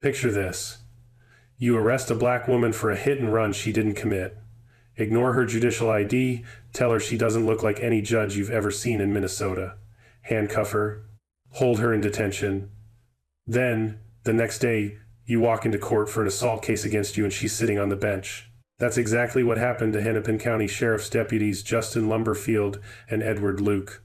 Picture this. You arrest a black woman for a hit and run she didn't commit. Ignore her judicial ID, tell her she doesn't look like any judge you've ever seen in Minnesota. Handcuff her, hold her in detention. Then, the next day, you walk into court for an assault case against you and she's sitting on the bench. That's exactly what happened to Hennepin County Sheriff's deputies Justin Lumberfield and Edward Luke.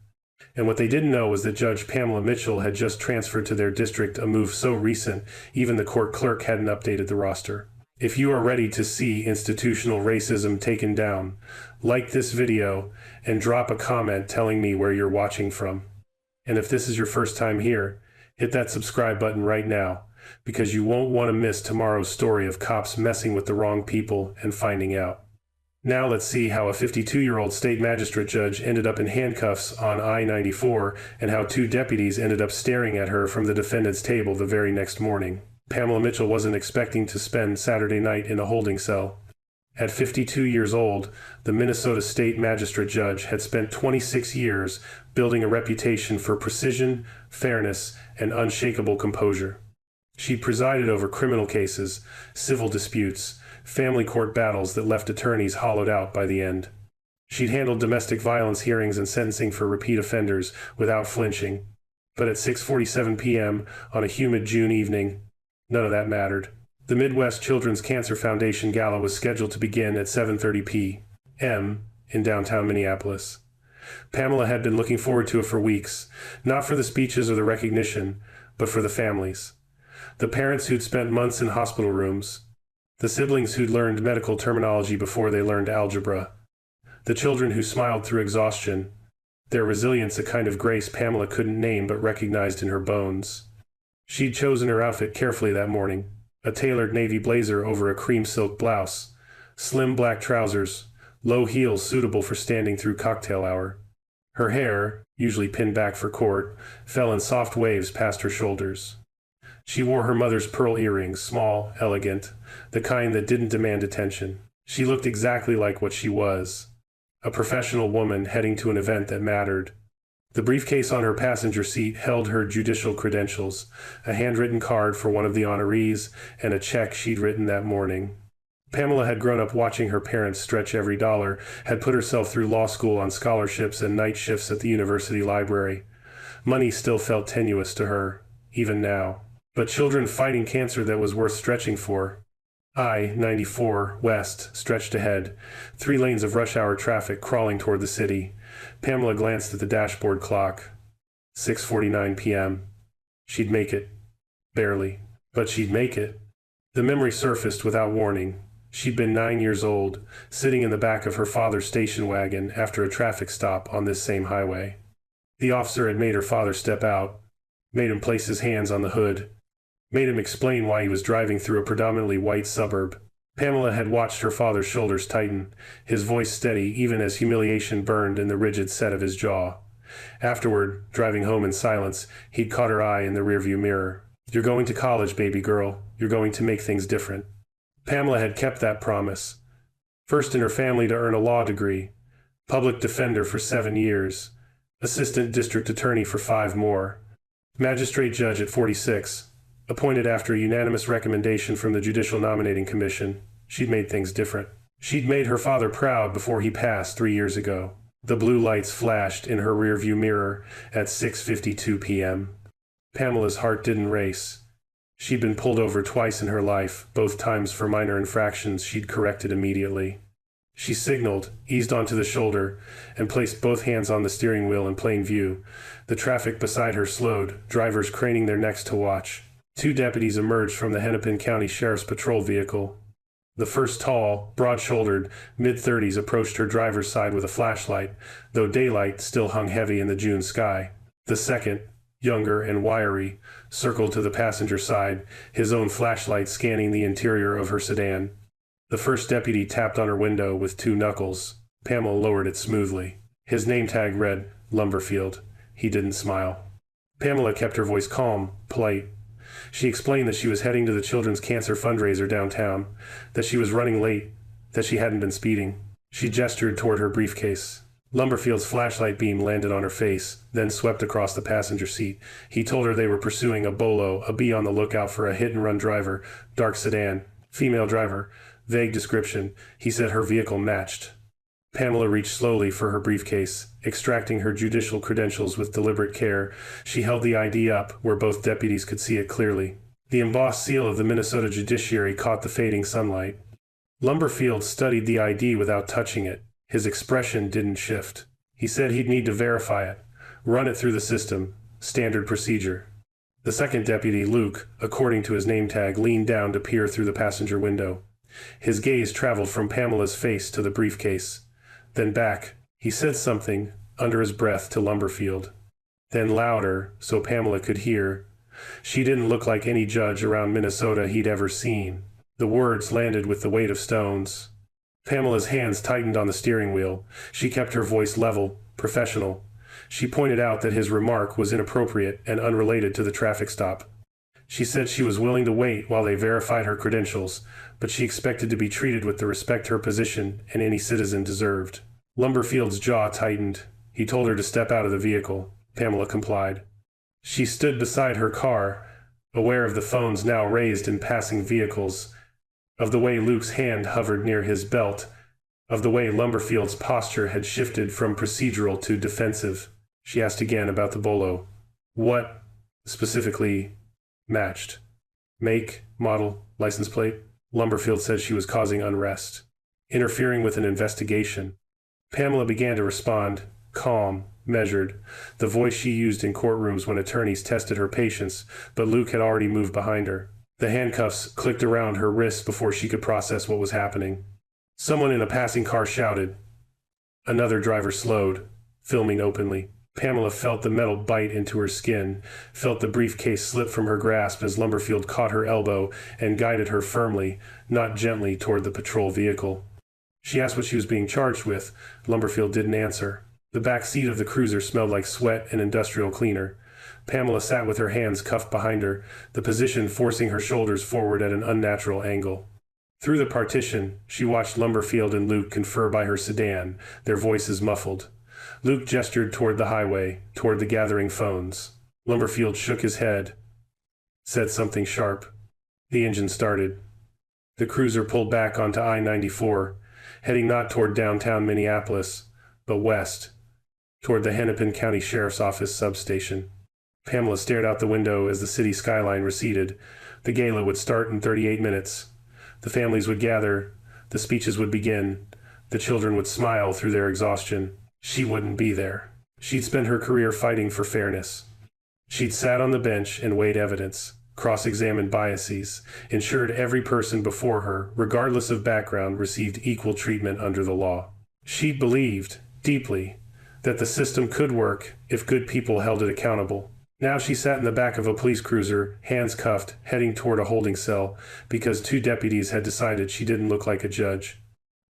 And what they didn't know was that Judge Pamela Mitchell had just transferred to their district, a move so recent, even the court clerk hadn't updated the roster. If you are ready to see institutional racism taken down, like this video and drop a comment telling me where you're watching from. And if this is your first time here, hit that subscribe button right now, because you won't want to miss tomorrow's story of cops messing with the wrong people and finding out. Now let's see how a 52-year-old state magistrate judge ended up in handcuffs on I-94 and how two deputies ended up staring at her from the defendant's table the very next morning. Pamela Mitchell wasn't expecting to spend Saturday night in a holding cell. At 52 years old, the Minnesota State Magistrate Judge had spent 26 years building a reputation for precision, fairness, and unshakable composure. She presided over criminal cases, civil disputes, family court battles that left attorneys hollowed out by the end. She'd handled domestic violence hearings and sentencing for repeat offenders without flinching. But at 6:47 p.m. on a humid June evening, none of that mattered. The Midwest Children's Cancer Foundation Gala was scheduled to begin at 7:30 p.m. in downtown Minneapolis. Pamela had been looking forward to it for weeks, not for the speeches or the recognition, but for the families. The parents who'd spent months in hospital rooms, the siblings who'd learned medical terminology before they learned algebra, the children who smiled through exhaustion, their resilience a kind of grace Pamela couldn't name but recognized in her bones. She'd chosen her outfit carefully that morning, a tailored navy blazer over a cream silk blouse, slim black trousers, low heels suitable for standing through cocktail hour. Her hair, usually pinned back for court, fell in soft waves past her shoulders. She wore her mother's pearl earrings, small, elegant, the kind that didn't demand attention. She looked exactly like what she was, a professional woman heading to an event that mattered. The briefcase on her passenger seat held her judicial credentials, a handwritten card for one of the honorees, and a check she'd written that morning. Pamela had grown up watching her parents stretch every dollar, had put herself through law school on scholarships and night shifts at the university library. Money still felt tenuous to her, even now. But children fighting cancer that was worth stretching for. I-94 West stretched ahead, 3 lanes of rush-hour traffic crawling toward the city. Pamela glanced at the dashboard clock. 6:49 p.m. She'd make it. Barely. But she'd make it. The memory surfaced without warning. She'd been 9 years old, sitting in the back of her father's station wagon after a traffic stop on this same highway. The officer had made her father step out, made him place his hands on the hood, made him explain why he was driving through a predominantly white suburb. Pamela had watched her father's shoulders tighten, his voice steady even as humiliation burned in the rigid set of his jaw. Afterward, driving home in silence, he'd caught her eye in the rearview mirror. "You're going to college, baby girl. You're going to make things different." Pamela had kept that promise. First in her family to earn a law degree, public defender for 7 years, assistant district attorney for 5 more, magistrate judge at 46. Appointed after a unanimous recommendation from the Judicial Nominating Commission. She'd made things different. She'd made her father proud before he passed 3 years ago. The blue lights flashed in her rearview mirror at 6:52 p.m. Pamela's heart didn't race. She'd been pulled over twice in her life, both times for minor infractions she'd corrected immediately. She signaled, eased onto the shoulder, and placed both hands on the steering wheel in plain view. The traffic beside her slowed, drivers craning their necks to watch. 2 deputies emerged from the Hennepin County Sheriff's patrol vehicle. The first, tall, broad-shouldered, mid-30s, approached her driver's side with a flashlight, though daylight still hung heavy in the June sky. The second, younger and wiry, circled to the passenger side, his own flashlight scanning the interior of her sedan. The first deputy tapped on her window with 2 knuckles. Pamela lowered it smoothly. His name tag read, Lumberfield. He didn't smile. Pamela kept her voice calm, polite. She explained that she was heading to the Children's Cancer fundraiser downtown, that she was running late, that she hadn't been speeding. She gestured toward her briefcase. Lumberfield's flashlight beam landed on her face, then swept across the passenger seat. He told her they were pursuing a bolo, a be on the lookout for a hit-and-run driver, dark sedan, female driver, vague description. He said her vehicle matched. Pamela reached slowly for her briefcase, extracting her judicial credentials with deliberate care. She held the ID up where both deputies could see it clearly. The embossed seal of the Minnesota Judiciary caught the fading sunlight. Lumberfield studied the ID without touching it. His expression didn't shift. He said he'd need to verify it, run it through the system, standard procedure. The second deputy, Luke, according to his name tag, leaned down to peer through the passenger window. His gaze traveled from Pamela's face to the briefcase, then back. He said something, under his breath, to Lumberfield. Then louder, so Pamela could hear. She didn't look like any judge around Minnesota he'd ever seen. The words landed with the weight of stones. Pamela's hands tightened on the steering wheel. She kept her voice level, professional. She pointed out that his remark was inappropriate and unrelated to the traffic stop. She said she was willing to wait while they verified her credentials, but she expected to be treated with the respect her position and any citizen deserved. Lumberfield's jaw tightened. He told her to step out of the vehicle. Pamela complied. She stood beside her car, aware of the phones now raised in passing vehicles, of the way Luke's hand hovered near his belt, of the way Lumberfield's posture had shifted from procedural to defensive. She asked again about the bolo. What, specifically, matched? Make, model, license plate? Lumberfield said she was causing unrest, interfering with an investigation. Pamela began to respond, calm, measured, the voice she used in courtrooms when attorneys tested her patience, but Luke had already moved behind her. The handcuffs clicked around her wrists before she could process what was happening. Someone in a passing car shouted. Another driver slowed, filming openly. Pamela felt the metal bite into her skin, felt the briefcase slip from her grasp as Lumberfield caught her elbow and guided her firmly, not gently, toward the patrol vehicle. She asked what she was being charged with. Lumberfield didn't answer. The back seat of the cruiser smelled like sweat and industrial cleaner. Pamela sat with her hands cuffed behind her, the position forcing her shoulders forward at an unnatural angle. Through the partition, she watched Lumberfield and Luke confer by her sedan, their voices muffled. Luke gestured toward the highway, toward the gathering phones. Lumberfield shook his head, said something sharp. The engine started. The cruiser pulled back onto I-94, heading not toward downtown Minneapolis, but west, toward the Hennepin County Sheriff's Office substation. Pamela stared out the window as the city skyline receded. The gala would start in 38 minutes. The families would gather. The speeches would begin. The children would smile through their exhaustion. She wouldn't be there. She'd spent her career fighting for fairness. She'd sat on the bench and weighed evidence, cross-examined biases, ensured every person before her, regardless of background, received equal treatment under the law. She believed, deeply, that the system could work if good people held it accountable. Now she sat in the back of a police cruiser, hands cuffed, heading toward a holding cell, because 2 deputies had decided she didn't look like a judge.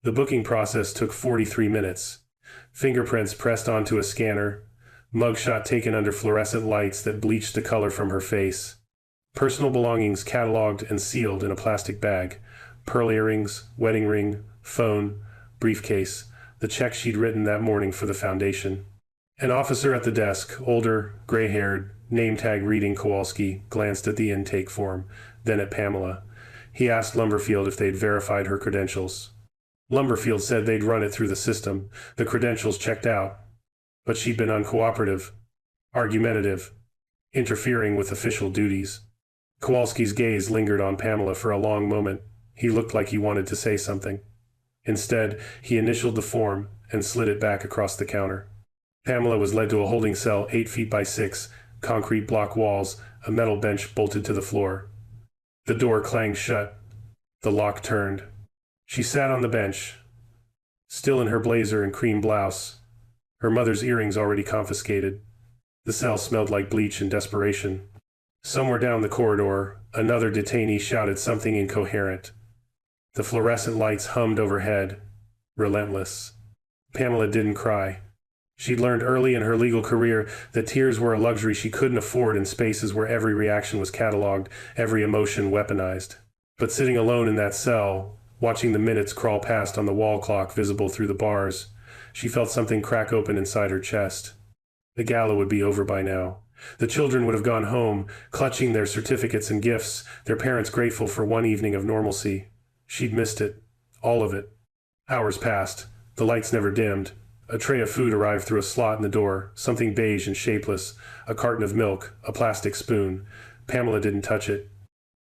The booking process took 43 minutes. Fingerprints pressed onto a scanner, mugshot taken under fluorescent lights that bleached the color from her face. Personal belongings cataloged and sealed in a plastic bag. Pearl earrings, wedding ring, phone, briefcase, the check she'd written that morning for the foundation. An officer at the desk, older, gray-haired, name tag reading Kowalski, glanced at the intake form, then at Pamela. He asked Lumberfield if they'd verified her credentials. Lumberfield said they'd run it through the system. The credentials checked out. But she'd been uncooperative, argumentative, interfering with official duties. Kowalski's gaze lingered on Pamela for a long moment. He looked like he wanted to say something. Instead, he initialed the form and slid it back across the counter. Pamela was led to a holding cell 8 feet by 6, concrete block walls, a metal bench bolted to the floor. The door clanged shut. The lock turned. She sat on the bench, still in her blazer and cream blouse, her mother's earrings already confiscated. The cell smelled like bleach and desperation. Somewhere down the corridor, another detainee shouted something incoherent. The fluorescent lights hummed overhead, relentless. Pamela didn't cry. She'd learned early in her legal career that tears were a luxury she couldn't afford in spaces where every reaction was cataloged, every emotion weaponized. But sitting alone in that cell, watching the minutes crawl past on the wall clock visible through the bars, She felt something crack open inside her chest. The gala would be over by now. The children would have gone home, clutching their certificates and gifts, their parents grateful for one evening of normalcy. She'd missed it. All of it. Hours passed. The lights never dimmed. A tray of food arrived through a slot in the door, something beige and shapeless, a carton of milk, a plastic spoon. Pamela didn't touch it.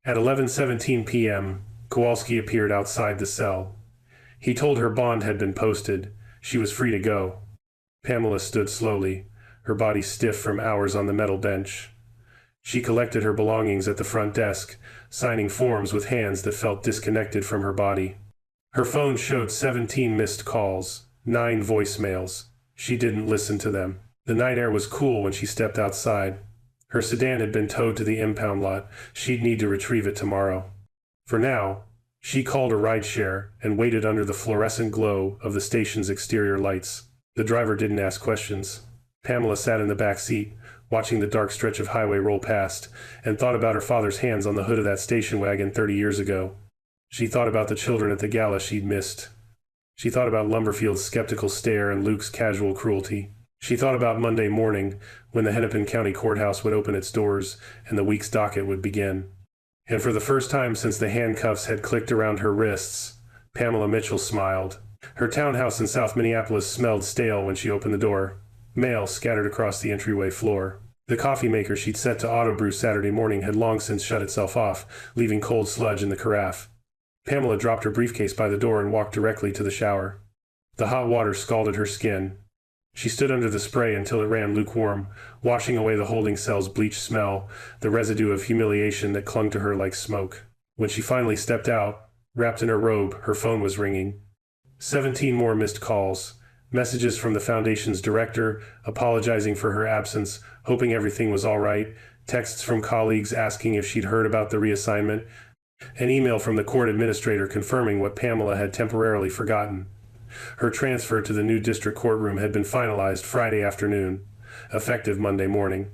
At 11:17 p.m., Kowalski appeared outside the cell. He told her bond had been posted. She was free to go. Pamela stood slowly, her body stiff from hours on the metal bench. She collected her belongings at the front desk, signing forms with hands that felt disconnected from her body. Her phone showed 17 missed calls, 9 voicemails. She didn't listen to them. The night air was cool when she stepped outside. Her sedan had been towed to the impound lot. She'd need to retrieve it tomorrow. For now, she called a rideshare and waited under the fluorescent glow of the station's exterior lights. The driver didn't ask questions. Pamela sat in the back seat, watching the dark stretch of highway roll past, and thought about her father's hands on the hood of that station wagon 30 years ago. She thought about the children at the gala she'd missed. She thought about Lumberfield's skeptical stare and Luke's casual cruelty. She thought about Monday morning, when the Hennepin County Courthouse would open its doors and the week's docket would begin. And for the first time since the handcuffs had clicked around her wrists, Pamela Mitchell smiled. Her townhouse in South Minneapolis smelled stale when she opened the door. Mail scattered across the entryway floor. The coffee maker she'd set to auto-brew Saturday morning had long since shut itself off, leaving cold sludge in the carafe. Pamela dropped her briefcase by the door and walked directly to the shower. The hot water scalded her skin. She stood under the spray until it ran lukewarm, washing away the holding cell's bleach smell, the residue of humiliation that clung to her like smoke. When she finally stepped out, wrapped in her robe, her phone was ringing. 17 more missed calls. Messages from the Foundation's director, apologizing for her absence, hoping everything was all right, texts from colleagues asking if she'd heard about the reassignment, an email from the court administrator confirming what Pamela had temporarily forgotten. Her transfer to the new district courtroom had been finalized Friday afternoon, effective Monday morning.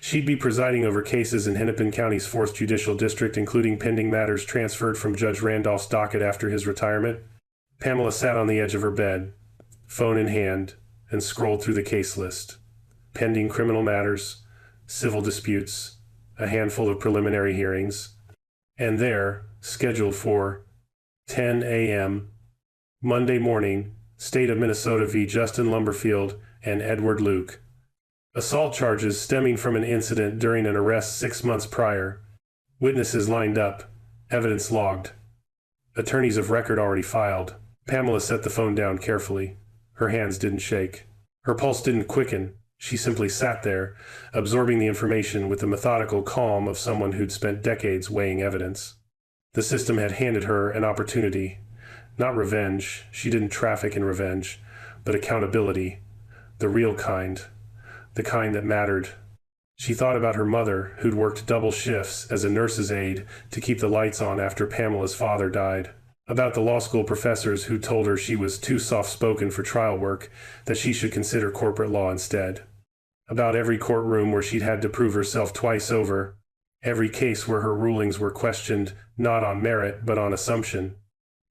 She'd be presiding over cases in Hennepin County's 4th Judicial District, including pending matters transferred from Judge Randolph's docket after his retirement. Pamela sat on the edge of her bed, phone in hand, and scrolled through the case list. Pending criminal matters, civil disputes, a handful of preliminary hearings, and there, scheduled for 10 a.m., Monday morning, State of Minnesota v. Justin Lumberfield and Edward Luke. Assault charges stemming from an incident during an arrest 6 months prior. Witnesses lined up. Evidence logged. Attorneys of record already filed. Pamela set the phone down carefully. Her hands didn't shake. Her pulse didn't quicken. She simply sat there, absorbing the information with the methodical calm of someone who'd spent decades weighing evidence. The system had handed her an opportunity. Not revenge. She didn't traffic in revenge, but accountability. The real kind. The kind that mattered. She thought about her mother, who'd worked double shifts as a nurse's aide to keep the lights on after Pamela's father died. About the law school professors who told her she was too soft-spoken for trial work, that she should consider corporate law instead. About every courtroom where she'd had to prove herself twice over, every case where her rulings were questioned not on merit but on assumption.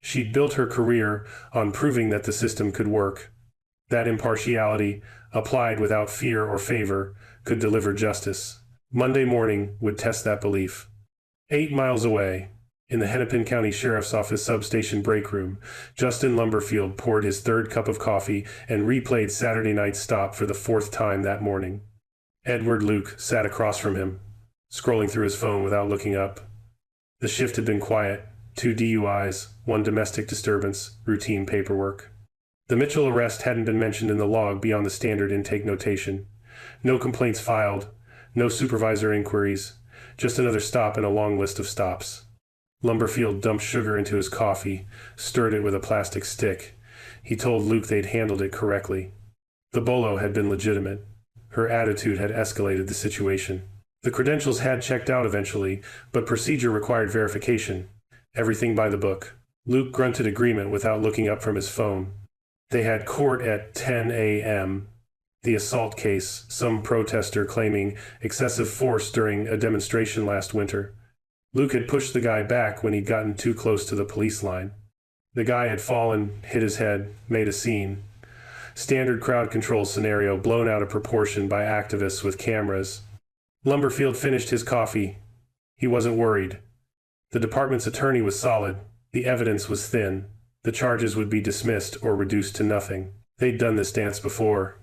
She'd built her career on proving that the system could work. That impartiality, applied without fear or favor, could deliver justice. Monday morning would test that belief. 8 miles away, in the Hennepin County Sheriff's Office substation break room, Justin Lumberfield poured his 3rd cup of coffee and replayed Saturday Night's Stop for the 4th time that morning. Edward Luke sat across from him, scrolling through his phone without looking up. The shift had been quiet. 2 DUIs, 1 domestic disturbance, routine paperwork. The Mitchell arrest hadn't been mentioned in the log beyond the standard intake notation. No complaints filed, no supervisor inquiries, just another stop in a long list of stops. Lumberfield dumped sugar into his coffee, stirred it with a plastic stick. He told Luke they'd handled it correctly. The bolo had been legitimate. Her attitude had escalated the situation. The credentials had checked out eventually, but procedure required verification. Everything by the book. Luke grunted agreement without looking up from his phone. They had court at 10 a.m. The assault case, some protester claiming excessive force during a demonstration last winter. Luke had pushed the guy back when he'd gotten too close to the police line. The guy had fallen, hit his head, made a scene. Standard crowd control scenario blown out of proportion by activists with cameras. Lumberfield finished his coffee. He wasn't worried. The department's attorney was solid. The evidence was thin. The charges would be dismissed or reduced to nothing. They'd done this dance before.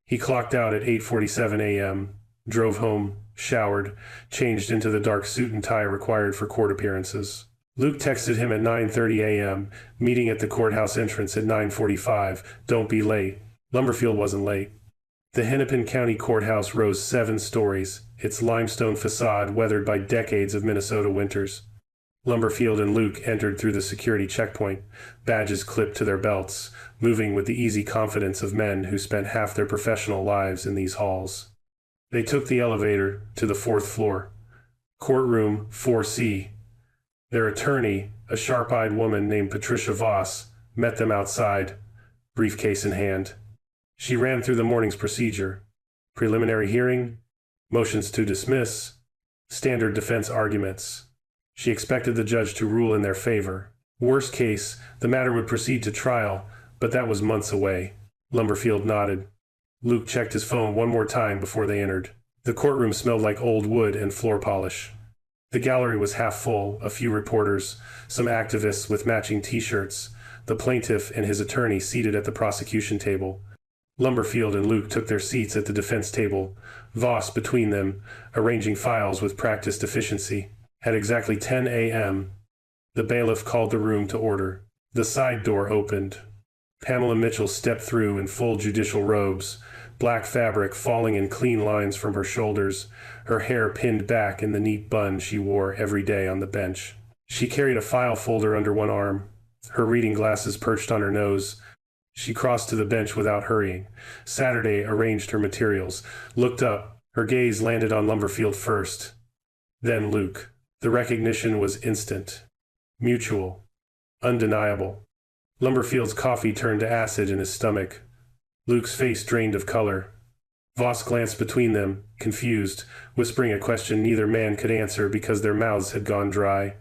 He clocked out at 8:47 a.m., drove home, showered, changed into the dark suit and tie required for court appearances. Luke texted him at 9:30 a.m., meeting at the courthouse entrance at 9:45. Don't be late. Lumberfield wasn't late. The Hennepin County Courthouse rose 7 stories, its limestone facade weathered by decades of Minnesota winters. Lumberfield and Luke entered through the security checkpoint, badges clipped to their belts, moving with the easy confidence of men who spent half their professional lives in these halls. They took the elevator to the 4th floor. Courtroom 4C. Their attorney, a sharp-eyed woman named Patricia Voss, met them outside, briefcase in hand. She ran through the morning's procedure. Preliminary hearing, motions to dismiss, standard defense arguments. She expected the judge to rule in their favor. Worst case, the matter would proceed to trial, but that was months away. Lumberfield nodded. Luke checked his phone one more time before they entered. The courtroom smelled like old wood and floor polish. The gallery was half full, a few reporters, some activists with matching t-shirts, the plaintiff and his attorney seated at the prosecution table. Lumberfield and Luke took their seats at the defense table, Voss between them, arranging files with practiced efficiency. At exactly 10 a.m., the bailiff called the room to order. The side door opened. Pamela Mitchell stepped through in full judicial robes, black fabric falling in clean lines from her shoulders, her hair pinned back in the neat bun she wore every day on the bench. She carried a file folder under one arm, her reading glasses perched on her nose. She crossed to the bench without hurrying. Saturday arranged her materials, looked up. Her gaze landed on Lumberfield first, then Luke. The recognition was instant, mutual, undeniable. Lumberfield's coffee turned to acid in his stomach. Luke's face drained of color. Voss glanced between them, confused, whispering a question neither man could answer because their mouths had gone dry.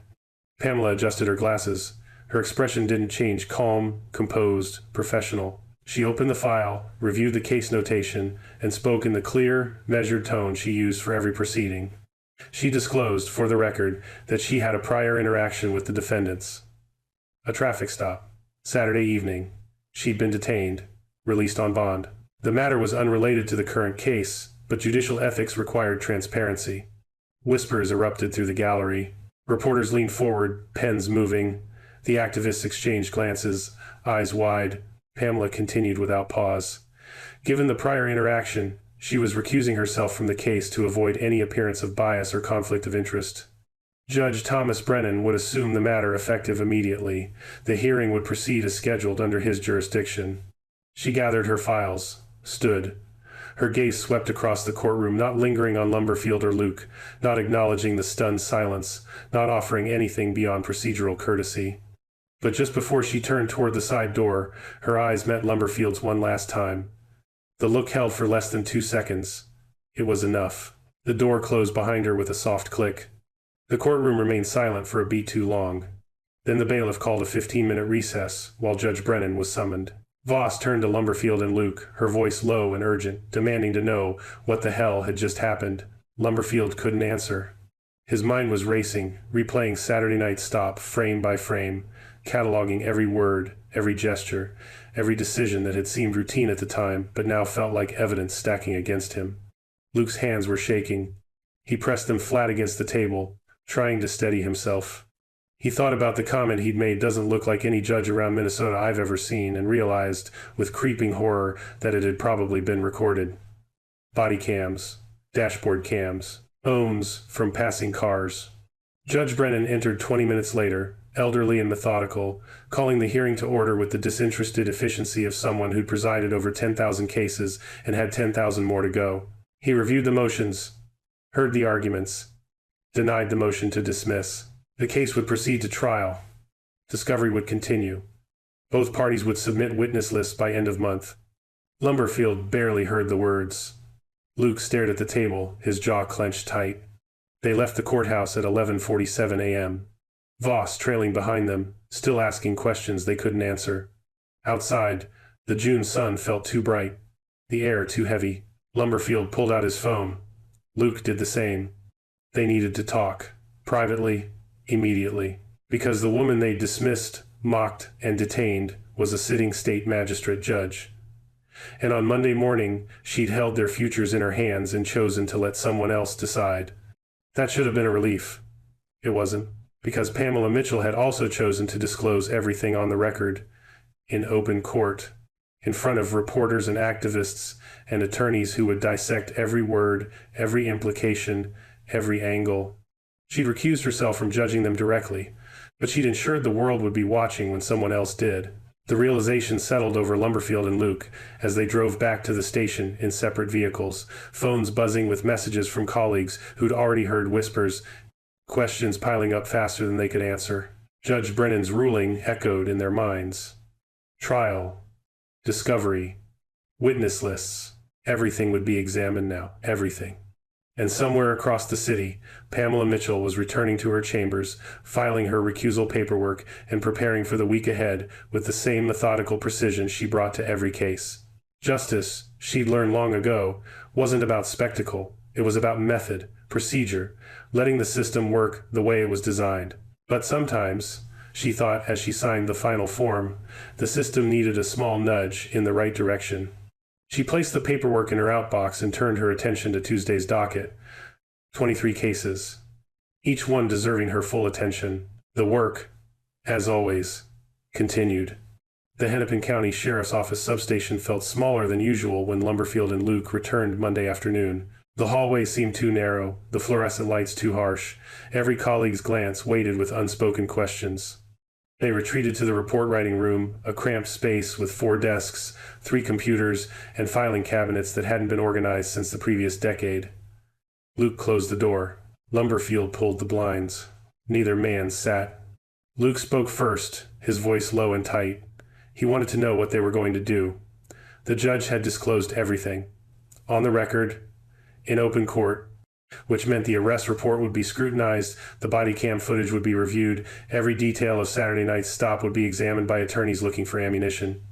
Pamela adjusted her glasses. Her expression didn't change, calm, composed, professional. She opened the file, reviewed the case notation, and spoke in the clear, measured tone she used for every proceeding. She disclosed, for the record, that she had a prior interaction with the defendants. A traffic stop. Saturday evening. She'd been detained, released on bond. The matter was unrelated to the current case, but judicial ethics required transparency. Whispers erupted through the gallery. Reporters leaned forward, pens moving. The activists exchanged glances, eyes wide. Pamela continued without pause. Given the prior interaction, she was recusing herself from the case to avoid any appearance of bias or conflict of interest. Judge Thomas Brennan would assume the matter effective immediately. The hearing would proceed as scheduled under his jurisdiction. She gathered her files, stood. Her gaze swept across the courtroom, not lingering on Lumberfield or Luke, not acknowledging the stunned silence, not offering anything beyond procedural courtesy. But just before she turned toward the side door, her eyes met Lumberfield's one last time. The look held for less than 2 seconds. It was enough. The door closed behind her with a soft click. The courtroom remained silent for a beat too long. Then the bailiff called a 15-minute recess, while Judge Brennan was summoned. Voss turned to Lumberfield and Luke, her voice low and urgent, demanding to know what the hell had just happened. Lumberfield couldn't answer. His mind was racing, replaying Saturday night's stop, frame by frame, cataloging every word, every gesture, every decision that had seemed routine at the time, but now felt like evidence stacking against him. Luke's hands were shaking. He pressed them flat against the table, trying to steady himself. He thought about the comment he'd made, "Doesn't look like any judge around Minnesota I've ever seen," and realized, with creeping horror, that it had probably been recorded. Body cams, dashboard cams, ohms from passing cars. Judge Brennan entered 20 minutes later, elderly and methodical, calling the hearing to order with the disinterested efficiency of someone who'd presided over 10,000 cases and had 10,000 more to go. He reviewed the motions, heard the arguments, denied the motion to dismiss. The case would proceed to trial. Discovery would continue. Both parties would submit witness lists by end of month. Lumberfield barely heard the words. Luke stared at the table, his jaw clenched tight. They left the courthouse at 11:47 a.m. Voss trailing behind them, still asking questions they couldn't answer. Outside, The June sun felt too bright, the air too heavy. Lumberfield pulled out his phone. Luke did the same. They needed to talk. Privately, immediately. Because the woman they dismissed, mocked, and detained was a sitting state magistrate judge. And on Monday morning, she'd held their futures in her hands and chosen to let someone else decide. That should have been a relief. It wasn't, because Pamela Mitchell had also chosen to disclose everything on the record, in open court, in front of reporters and activists and attorneys who would dissect every word, every implication, every angle. She'd recused herself from judging them directly, but she'd ensured the world would be watching when someone else did. The realization settled over Lumberfield and Luke as they drove back to the station in separate vehicles, phones buzzing with messages from colleagues who'd already heard whispers, questions piling up faster than they could answer. Judge Brennan's ruling echoed in their minds. Trial. Discovery. Witness lists. Everything would be examined now. Everything. And somewhere across the city, Pamela Mitchell was returning to her chambers, filing her recusal paperwork and preparing for the week ahead with the same methodical precision she brought to every case. Justice, she'd learned long ago, wasn't about spectacle. It was about method, procedure, letting the system work the way it was designed. But sometimes, she thought as she signed the final form, the system needed a small nudge in the right direction. She placed the paperwork in her outbox and turned her attention to Tuesday's docket. 23 cases, each one deserving her full attention. The work, as always, continued. The Hennepin County Sheriff's Office substation felt smaller than usual when Lumberfield and Luke returned Monday afternoon. The hallway seemed too narrow, the fluorescent lights too harsh. Every colleague's glance waited with unspoken questions. They retreated to the report-writing room, a cramped space with 4 desks, 3 computers, and filing cabinets that hadn't been organized since the previous decade. Luke closed the door. Lumberfield pulled the blinds. Neither man sat. Luke spoke first, his voice low and tight. He wanted to know what they were going to do. The judge had disclosed everything. On the record, in open court, which meant the arrest report would be scrutinized, the body cam footage would be reviewed, every detail of Saturday night's stop would be examined by attorneys looking for ammunition.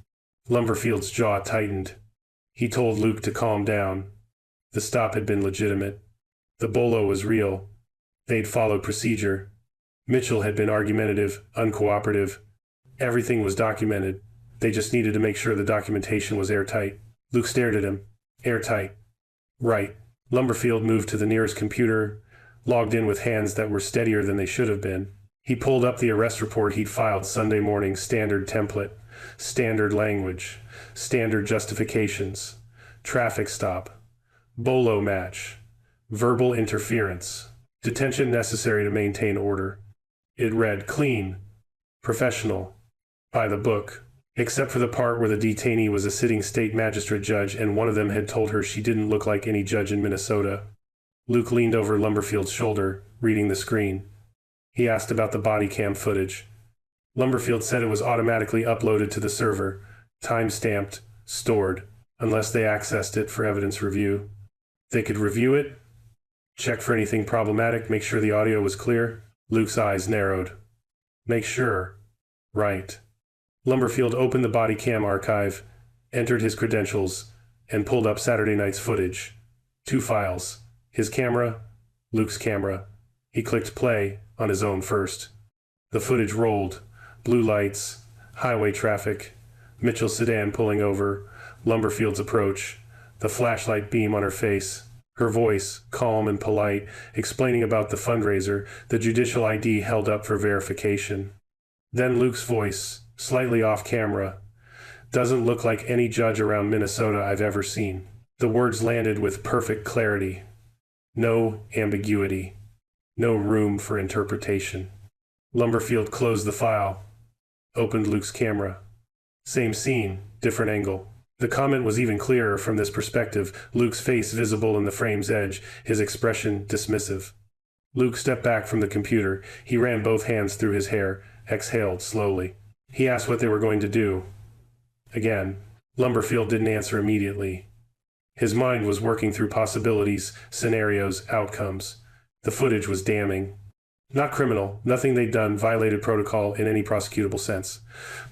Lumberfield's jaw tightened. He told Luke to calm down. The stop had been legitimate. The bolo was real. They'd followed procedure. Mitchell had been argumentative, uncooperative. Everything was documented. They just needed to make sure the documentation was airtight. Luke stared at him. Airtight. Right. Lumberfield moved to the nearest computer, logged in with hands that were steadier than they should have been. He pulled up the arrest report he'd filed Sunday morning, standard template, standard language, standard justifications, traffic stop, bolo match, verbal interference, detention necessary to maintain order. It read clean, professional, by the book. Except for the part where the detainee was a sitting state magistrate judge and one of them had told her she didn't look like any judge in Minnesota. Luke leaned over Lumberfield's shoulder, reading the screen. He asked about the body cam footage. Lumberfield said it was automatically uploaded to the server, time-stamped, stored, unless they accessed it for evidence review. They could review it, check for anything problematic, make sure the audio was clear. Luke's eyes narrowed. Make sure. Right. Lumberfield opened the body cam archive, entered his credentials, and pulled up Saturday night's footage. 2 files. His camera, Luke's camera. He clicked play on his own first. The footage rolled. Blue lights, highway traffic, Mitchell's sedan pulling over, Lumberfield's approach, the flashlight beam on her face. Her voice, calm and polite, explaining about the fundraiser, the judicial ID held up for verification. Then Luke's voice, slightly off camera. Doesn't look like any judge around Minnesota I've ever seen. The words landed with perfect clarity. No ambiguity. No room for interpretation. Lumberfield closed the file. Opened Luke's camera. Same scene, different angle. The comment was even clearer from this perspective, Luke's face visible in the frame's edge, his expression dismissive. Luke stepped back from the computer. He ran both hands through his hair, exhaled slowly. He asked what they were going to do. Again, Lumberfield didn't answer immediately. His mind was working through possibilities, scenarios, outcomes. The footage was damning. Not criminal, nothing they'd done violated protocol in any prosecutable sense.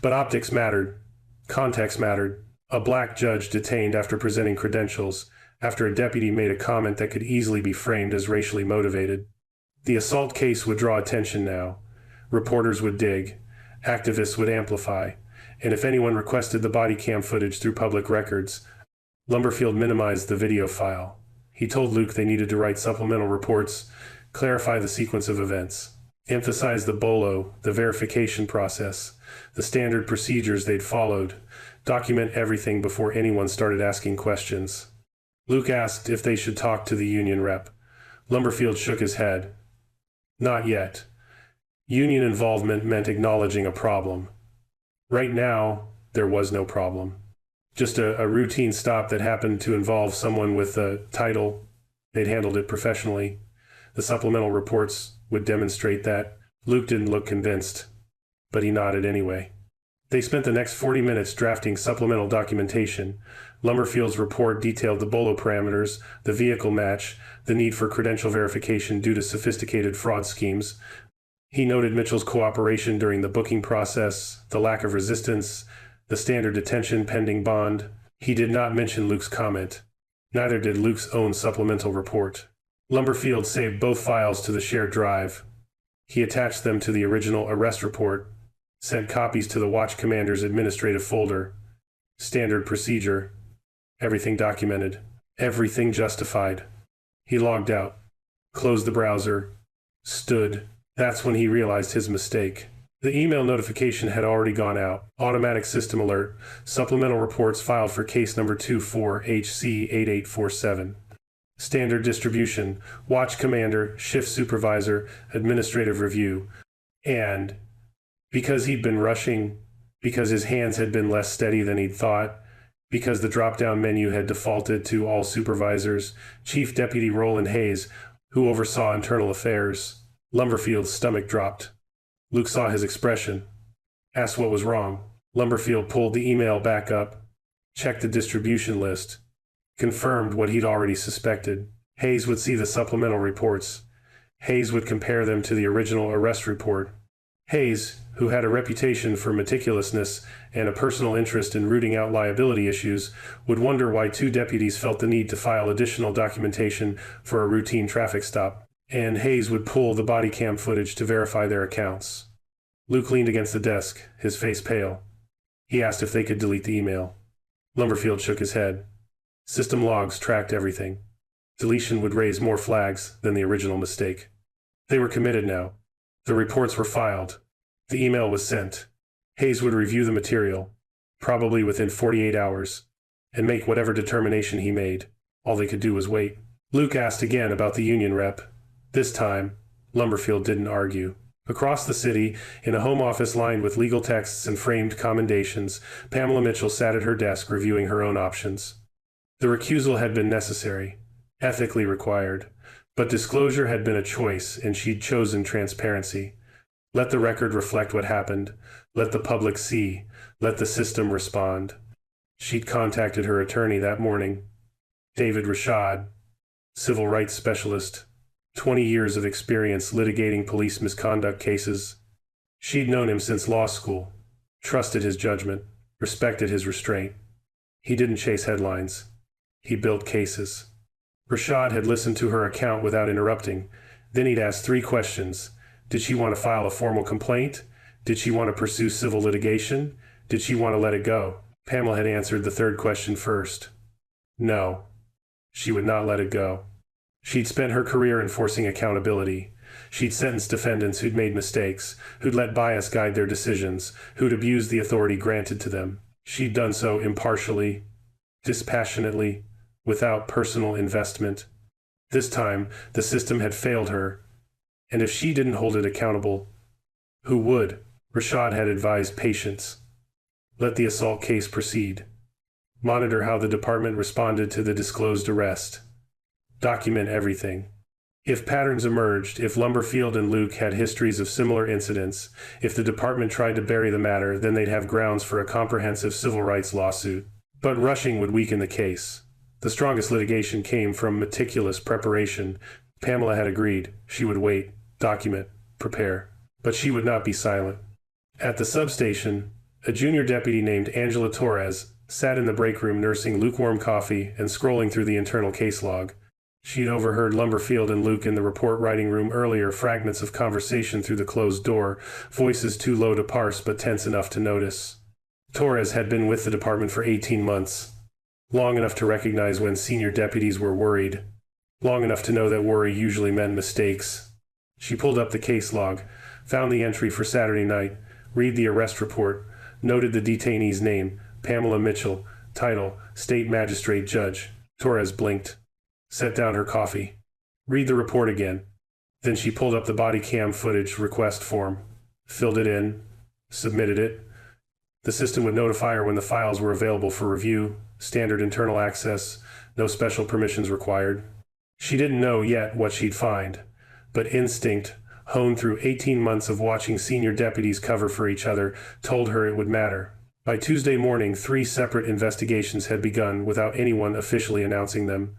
But optics mattered. Context mattered. A black judge detained after presenting credentials, after a deputy made a comment that could easily be framed as racially motivated. The assault case would draw attention now. Reporters would dig, activists would amplify, and if anyone requested the body cam footage through public records, Lumberfield minimized the video file. He told Luke they needed to write supplemental reports, clarify the sequence of events, emphasize the BOLO, the verification process, the standard procedures they'd followed, document everything before anyone started asking questions. Luke asked if they should talk to the union rep. Lumberfield shook his head. Not yet. Union involvement meant acknowledging a problem. Right now, there was no problem. Just a routine stop that happened to involve someone with a title. They'd handled it professionally. The supplemental reports would demonstrate that. Luke didn't look convinced, but he nodded anyway. They spent the next 40 minutes drafting supplemental documentation. Lumberfield's report detailed the BOLO parameters, the vehicle match, the need for credential verification due to sophisticated fraud schemes. He noted Mitchell's cooperation during the booking process, the lack of resistance, the standard detention pending bond. He did not mention Luke's comment. Neither did Luke's own supplemental report. Lumberfield saved both files to the shared drive. He attached them to the original arrest report, sent copies to the watch commander's administrative folder. Standard procedure. Everything documented. Everything justified. He logged out, closed the browser, stood. That's when he realized his mistake. The email notification had already gone out. Automatic system alert. Supplemental reports filed for case number 24HC8847. Standard distribution. Watch commander, shift supervisor, administrative review. And because he'd been rushing, because his hands had been less steady than he'd thought, because the drop-down menu had defaulted to all supervisors, Chief Deputy Roland Hayes, who oversaw internal affairs, Lumberfield's stomach dropped. Luke saw his expression, asked what was wrong. Lumberfield pulled the email back up, checked the distribution list, confirmed what he'd already suspected. Hayes would see the supplemental reports. Hayes would compare them to the original arrest report. Hayes, who had a reputation for meticulousness and a personal interest in rooting out liability issues, would wonder why two deputies felt the need to file additional documentation for a routine traffic stop. And Hayes would pull the body cam footage to verify their accounts. Luke leaned against the desk, his face pale. He asked if they could delete the email. Lumberfield shook his head. System logs tracked everything. Deletion would raise more flags than the original mistake. They were committed now. The reports were filed. The email was sent. Hayes would review the material, probably within 48 hours, and make whatever determination he made. All they could do was wait. Luke asked again about the union rep. This time, Lumberfield didn't argue. Across the city, in a home office lined with legal texts and framed commendations, Pamela Mitchell sat at her desk reviewing her own options. The recusal had been necessary, ethically required, but disclosure had been a choice, and she'd chosen transparency. Let the record reflect what happened. Let the public see. Let the system respond. She'd contacted her attorney that morning, David Rashad, civil rights specialist, 20 years of experience litigating police misconduct cases. She'd known him since law school, trusted his judgment, respected his restraint. He didn't chase headlines. He built cases. Rashad had listened to her account without interrupting. Then he'd asked 3 questions. Did she want to file a formal complaint? Did she want to pursue civil litigation? Did she want to let it go? Pamela had answered the 3rd question first. No. She would not let it go. She'd spent her career enforcing accountability. She'd sentenced defendants who'd made mistakes, who'd let bias guide their decisions, who'd abused the authority granted to them. She'd done so impartially, dispassionately, without personal investment. This time, the system had failed her, and if she didn't hold it accountable, who would? Rashad had advised patience. Let the assault case proceed. Monitor how the department responded to the disclosed arrest. Document everything. If patterns emerged, if Lumberfield and Luke had histories of similar incidents, if the department tried to bury the matter, then they'd have grounds for a comprehensive civil rights lawsuit. But rushing would weaken the case. The strongest litigation came from meticulous preparation. Pamela had agreed. She would wait, document, prepare. But she would not be silent. At the substation, a junior deputy named Angela Torres, sat in the break room nursing lukewarm coffee and scrolling through the internal case log. She'd overheard Lumberfield and Luke in the report writing room earlier, fragments of conversation through the closed door, voices too low to parse but tense enough to notice. Torres had been with the department for 18 months, long enough to recognize when senior deputies were worried, long enough to know that worry usually meant mistakes. She pulled up the case log, found the entry for Saturday night, read the arrest report, noted the detainee's name, Pamela Mitchell, title, State Magistrate Judge. Torres blinked, set down her coffee. Read the report again. Then she pulled up the body cam footage request form, filled it in, submitted it. The system would notify her when the files were available for review, standard internal access, no special permissions required. She didn't know yet what she'd find, but instinct, honed through 18 months of watching senior deputies cover for each other, told her it would matter. By Tuesday morning, 3 separate investigations had begun without anyone officially announcing them.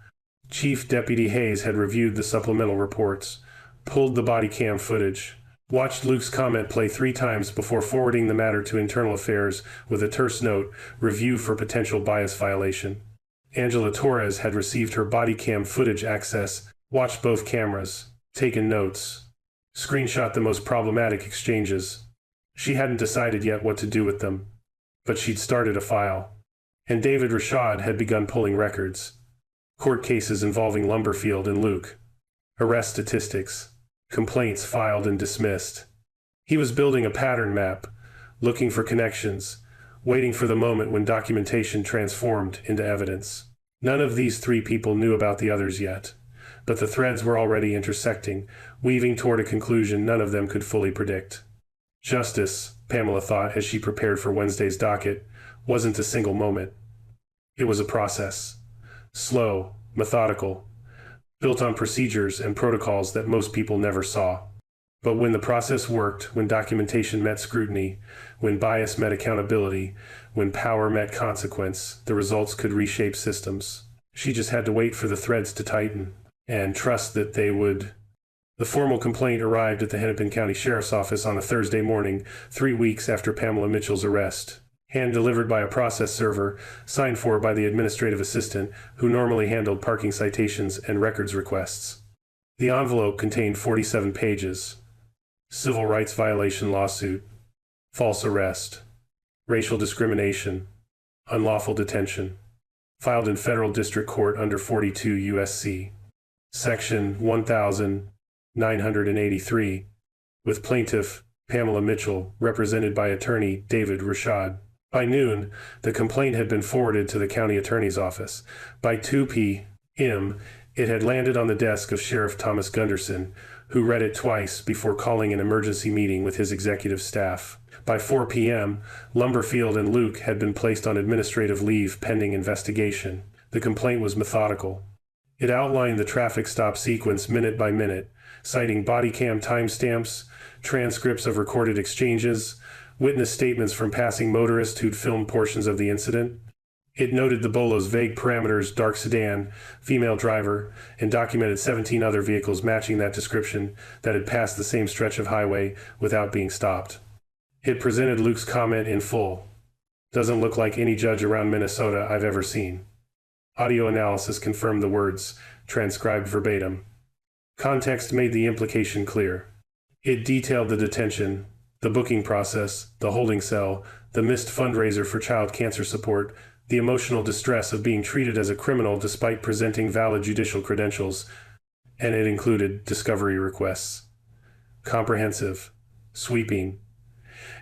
Chief Deputy Hayes had reviewed the supplemental reports, pulled the body cam footage, watched Luke's comment play 3 times before forwarding the matter to Internal Affairs with a terse note, review for potential bias violation. Angela Torres had received her body cam footage access, watched both cameras, taken notes, screenshot the most problematic exchanges. She hadn't decided yet what to do with them, but she'd started a file. And David Rashad had begun pulling records. Court cases involving Lumberfield and Luke. Arrest statistics. Complaints filed and dismissed. He was building a pattern map, looking for connections, waiting for the moment when documentation transformed into evidence. None of these 3 people knew about the others yet, but the threads were already intersecting, weaving toward a conclusion none of them could fully predict. Justice, Pamela thought as she prepared for Wednesday's docket, wasn't a single moment. It was a process. Slow, methodical, built on procedures and protocols that most people never saw. But when the process worked, when documentation met scrutiny, when bias met accountability, when power met consequence, the results could reshape systems. She just had to wait for the threads to tighten and trust that they would. The formal complaint arrived at the Hennepin County Sheriff's Office on a Thursday morning, 3 weeks after Pamela Mitchell's arrest. Hand-delivered by a process server, signed for by the administrative assistant, who normally handled parking citations and records requests. The envelope contained 47 pages. Civil rights violation lawsuit, false arrest, racial discrimination, unlawful detention. Filed in Federal District Court under 42 U.S.C. Section 1983, with plaintiff Pamela Mitchell, represented by attorney David Rashad. By noon, the complaint had been forwarded to the county attorney's office. By 2 p.m., it had landed on the desk of Sheriff Thomas Gunderson, who read it twice before calling an emergency meeting with his executive staff. By 4 p.m., Lumberfield and Luke had been placed on administrative leave pending investigation. The complaint was methodical. It outlined the traffic stop sequence minute by minute, citing body cam timestamps, transcripts of recorded exchanges, witness statements from passing motorists who'd filmed portions of the incident. It noted the Bolo's vague parameters, dark sedan, female driver, and documented 17 other vehicles matching that description that had passed the same stretch of highway without being stopped. It presented Luke's comment in full. Doesn't look like any judge around Minnesota I've ever seen. Audio analysis confirmed the words, transcribed verbatim. Context made the implication clear. It detailed the detention, the booking process, the holding cell, the missed fundraiser for child cancer support, the emotional distress of being treated as a criminal despite presenting valid judicial credentials, and it included discovery requests. Comprehensive, sweeping.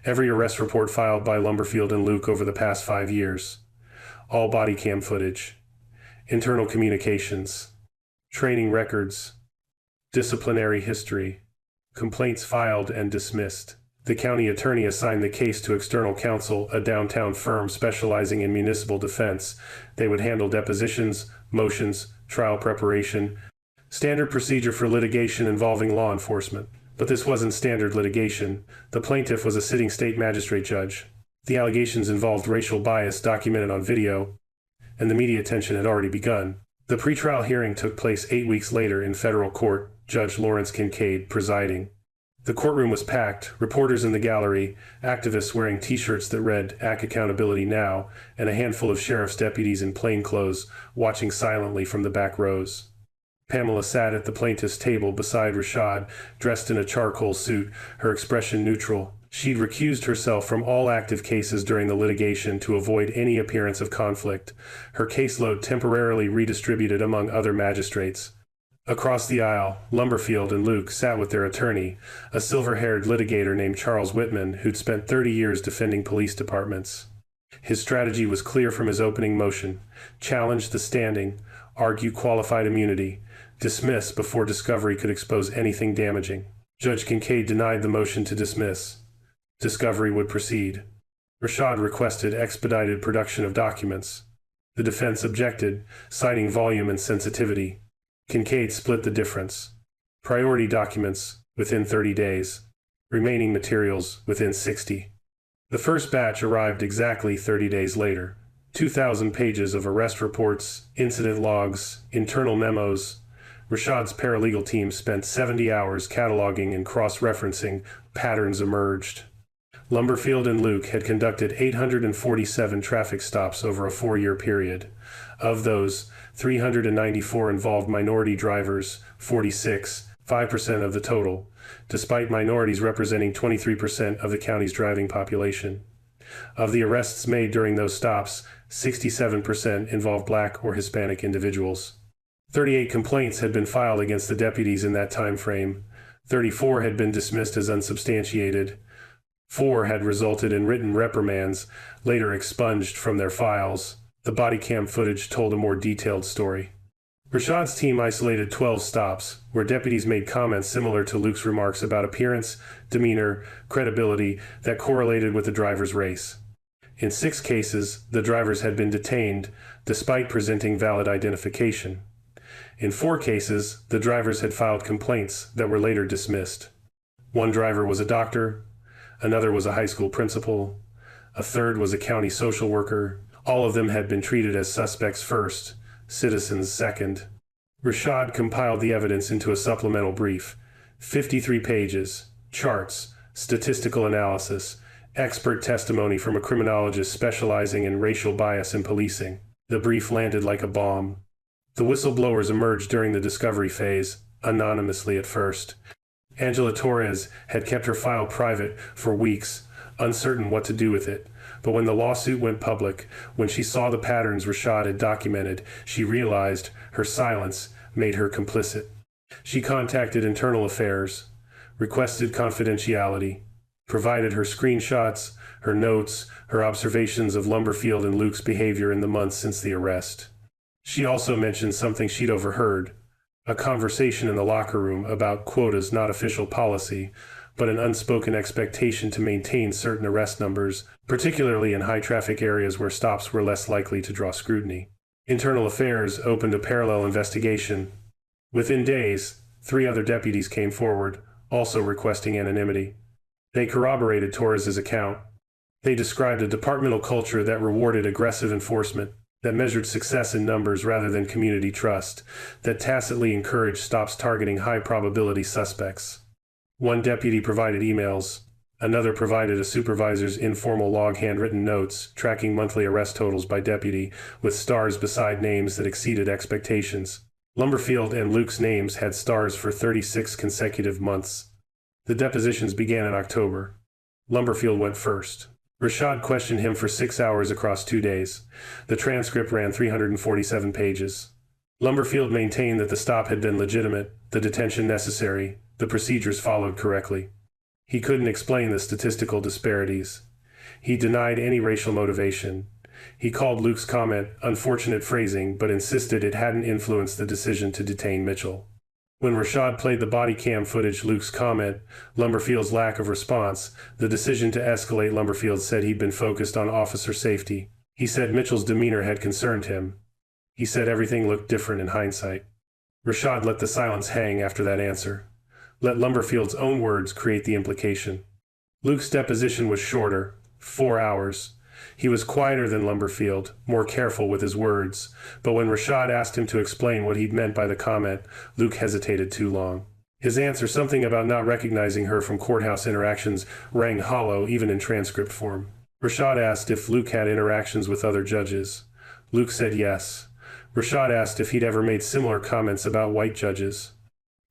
Every arrest report filed by Lumberfield and Luke over the past 5 years. All body cam footage. Internal communications. Training records. Disciplinary history. Complaints filed and dismissed. The county attorney assigned the case to external counsel, a downtown firm specializing in municipal defense. They would handle depositions, motions, trial preparation, standard procedure for litigation involving law enforcement. But this wasn't standard litigation. The plaintiff was a sitting state magistrate judge. The allegations involved racial bias documented on video, and the media attention had already begun. The pretrial hearing took place 8 weeks later in federal court, Judge Lawrence Kincaid presiding. The courtroom was packed, reporters in the gallery, activists wearing t-shirts that read "ACT Accountability Now," and a handful of sheriff's deputies in plain clothes watching silently from the back rows. Pamela sat at the plaintiff's table beside Rashad, dressed in a charcoal suit, her expression neutral. She'd recused herself from all active cases during the litigation to avoid any appearance of conflict, her caseload temporarily redistributed among other magistrates. Across the aisle, Lumberfield and Luke sat with their attorney, a silver-haired litigator named Charles Whitman who'd spent 30 years defending police departments. His strategy was clear from his opening motion: challenge the standing, argue qualified immunity, dismiss before discovery could expose anything damaging. Judge Kincaid denied the motion to dismiss. Discovery would proceed. Rashad requested expedited production of documents. The defense objected, citing volume and sensitivity. Kincaid split the difference. Priority documents within 30 days. Remaining materials within 60. The first batch arrived exactly 30 days later. 2,000 pages of arrest reports, incident logs, internal memos. Rashad's paralegal team spent 70 hours cataloging and cross-referencing. Patterns emerged. Lumberfield and Luke had conducted 847 traffic stops over a 4-year period. Of those, 394 involved minority drivers, 46, 5% of the total, despite minorities representing 23% of the county's driving population. Of the arrests made during those stops, 67% involved Black or Hispanic individuals. 38 complaints had been filed against the deputies in that time frame. 34 had been dismissed as unsubstantiated. 4 had resulted in written reprimands, later expunged from their files. The body cam footage told a more detailed story. Rashad's team isolated 12 stops, where deputies made comments similar to Luke's remarks about appearance, demeanor, credibility that correlated with the driver's race. In 6 cases, the drivers had been detained, despite presenting valid identification. In 4 cases, the drivers had filed complaints that were later dismissed. One driver was a doctor, another was a high school principal, a third was a county social worker. All of them had been treated as suspects first, citizens second. Rashad compiled the evidence into a supplemental brief. 53 pages, charts, statistical analysis, expert testimony from a criminologist specializing in racial bias in policing. The brief landed like a bomb. The whistleblowers emerged during the discovery phase, anonymously at first. Angela Torres had kept her file private for weeks, uncertain what to do with it. But when the lawsuit went public, when she saw the patterns Rashad had documented, she realized her silence made her complicit. She contacted Internal Affairs, requested confidentiality, provided her screenshots, her notes, her observations of Lumberfield and Luke's behavior in the months since the arrest. She also mentioned something she'd overheard, a conversation in the locker room about quotas not official policy, but an unspoken expectation to maintain certain arrest numbers, particularly in high-traffic areas where stops were less likely to draw scrutiny. Internal Affairs opened a parallel investigation. Within days, 3 other deputies came forward, also requesting anonymity. They corroborated Torres's account. They described a departmental culture that rewarded aggressive enforcement, that measured success in numbers rather than community trust, that tacitly encouraged stops targeting high-probability suspects. One deputy provided emails. Another provided a supervisor's informal log handwritten notes, tracking monthly arrest totals by deputy, with stars beside names that exceeded expectations. Lumberfield and Luke's names had stars for 36 consecutive months. The depositions began in October. Lumberfield went first. Rashad questioned him for 6 hours across 2 days. The transcript ran 347 pages. Lumberfield maintained that the stop had been legitimate, the detention necessary, the procedures followed correctly. He couldn't explain the statistical disparities. He denied any racial motivation. He called Luke's comment unfortunate phrasing, but insisted it hadn't influenced the decision to detain Mitchell. When Rashad played the body cam footage, Luke's comment, Lumberfield's lack of response, the decision to escalate, Lumberfield said he'd been focused on officer safety. He said Mitchell's demeanor had concerned him. He said everything looked different in hindsight. Rashad let the silence hang after that answer. Let Lumberfield's own words create the implication. Luke's deposition was shorter, 4 hours. He was quieter than Lumberfield, more careful with his words, but when Rashad asked him to explain what he'd meant by the comment, Luke hesitated too long. His answer, something about not recognizing her from courthouse interactions, rang hollow even in transcript form. Rashad asked if Luke had interactions with other judges. Luke said yes. Rashad asked if he'd ever made similar comments about white judges.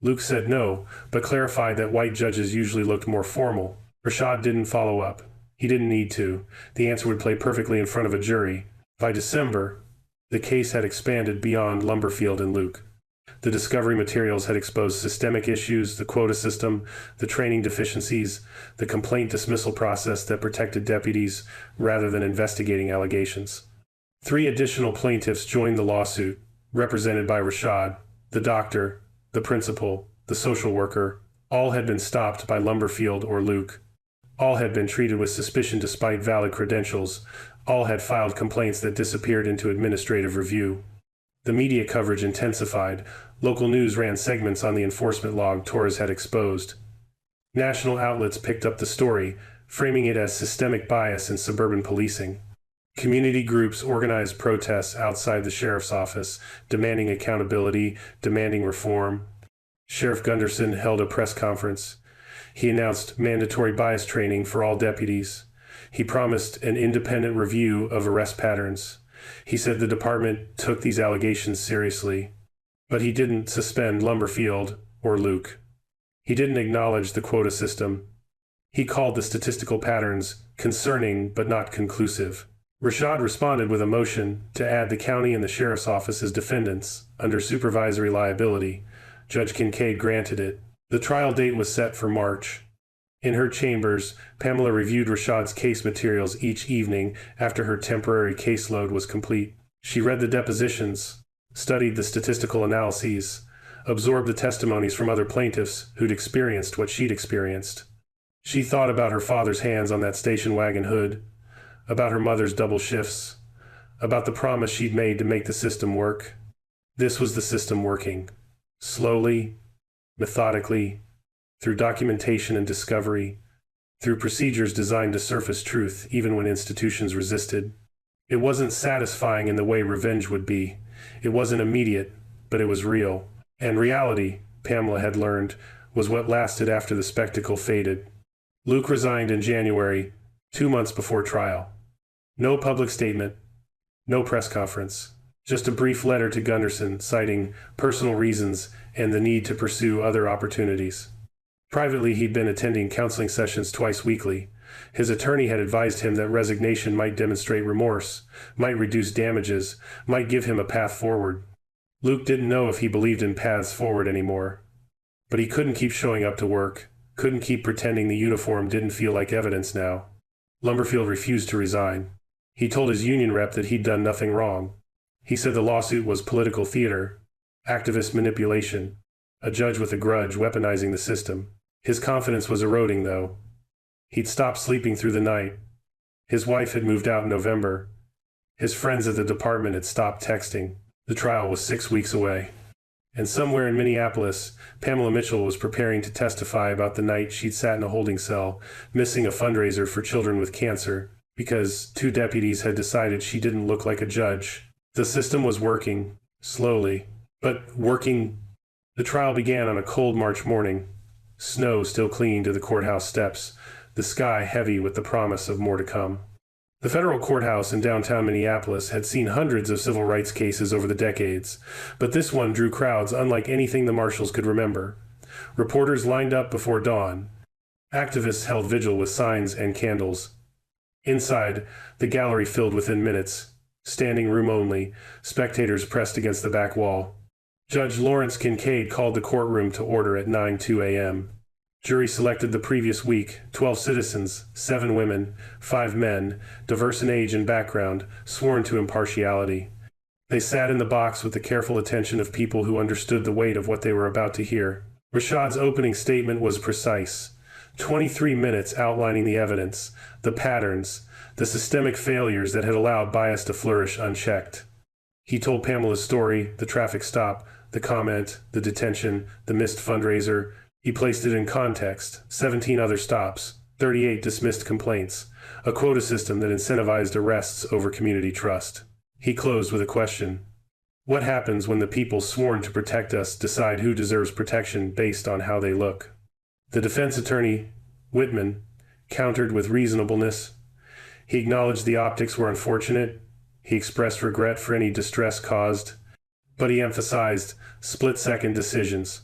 Luke said no, but clarified that white judges usually looked more formal. Rashad didn't follow up. He didn't need to. The answer would play perfectly in front of a jury. By December, the case had expanded beyond Lumberfield and Luke. The discovery materials had exposed systemic issues, the quota system, the training deficiencies, the complaint dismissal process that protected deputies rather than investigating allegations. 3 additional plaintiffs joined the lawsuit, represented by Rashad, the doctor, the principal, the social worker. All had been stopped by Lumberfield or Luke. All had been treated with suspicion despite valid credentials. All had filed complaints that disappeared into administrative review. The media coverage intensified. Local news ran segments on the enforcement log Torres had exposed. National outlets picked up the story, framing it as systemic bias in suburban policing. Community groups organized protests outside the sheriff's office, demanding accountability, demanding reform. Sheriff Gunderson held a press conference. He announced mandatory bias training for all deputies. He promised an independent review of arrest patterns. He said the department took these allegations seriously. But he didn't suspend Lumberfield or Luke. He didn't acknowledge the quota system. He called the statistical patterns concerning but not conclusive. Rashad responded with a motion to add the county and the sheriff's office as defendants under supervisory liability. Judge Kincaid granted it. The trial date was set for March. In her chambers, Pamela reviewed Rashad's case materials each evening after her temporary caseload was complete. She read the depositions, studied the statistical analyses, absorbed the testimonies from other plaintiffs who'd experienced what she'd experienced. She thought about her father's hands on that station wagon hood, about her mother's double shifts, about the promise she'd made to make the system work. This was the system working. Slowly, methodically, through documentation and discovery, through procedures designed to surface truth even when institutions resisted. It wasn't satisfying in the way revenge would be. It wasn't immediate, but it was real. And reality, Pamela had learned, was what lasted after the spectacle faded. Luke resigned in January, 2 months before trial. No public statement, no press conference, just a brief letter to Gunderson citing personal reasons and the need to pursue other opportunities. Privately, he'd been attending counseling sessions twice weekly. His attorney had advised him that resignation might demonstrate remorse, might reduce damages, might give him a path forward. Luke didn't know if he believed in paths forward anymore. But he couldn't keep showing up to work, couldn't keep pretending the uniform didn't feel like evidence now. Lumberfield refused to resign. He told his union rep that he'd done nothing wrong. He said the lawsuit was political theater, activist manipulation, a judge with a grudge weaponizing the system. His confidence was eroding, though. He'd stopped sleeping through the night. His wife had moved out in November. His friends at the department had stopped texting. The trial was 6 weeks away. And somewhere in Minneapolis, Pamela Mitchell was preparing to testify about the night she'd sat in a holding cell, missing a fundraiser for children with cancer, because 2 deputies had decided she didn't look like a judge. The system was working, slowly, but working. The trial began on a cold March morning, snow still clinging to the courthouse steps, the sky heavy with the promise of more to come. The federal courthouse in downtown Minneapolis had seen hundreds of civil rights cases over the decades, but this one drew crowds unlike anything the marshals could remember. Reporters lined up before dawn. Activists held vigil with signs and candles. Inside, the gallery filled within minutes. Standing room only, spectators pressed against the back wall. Judge Lawrence Kincaid called the courtroom to order at 9:02 a.m. Jury selected the previous week, 12 citizens, 7 women, 5 men, diverse in age and background, sworn to impartiality. They sat in the box with the careful attention of people who understood the weight of what they were about to hear. Rashad's opening statement was precise. 23 minutes outlining the evidence, the patterns, the systemic failures that had allowed bias to flourish unchecked. He told Pamela's story, the traffic stop, the comment, the detention, the missed fundraiser. He placed it in context, 17 other stops, 38 dismissed complaints, a quota system that incentivized arrests over community trust. He closed with a question. What happens when the people sworn to protect us decide who deserves protection based on how they look? The defense attorney, Whitman, countered with reasonableness. He acknowledged the optics were unfortunate. He expressed regret for any distress caused. But he emphasized split-second decisions,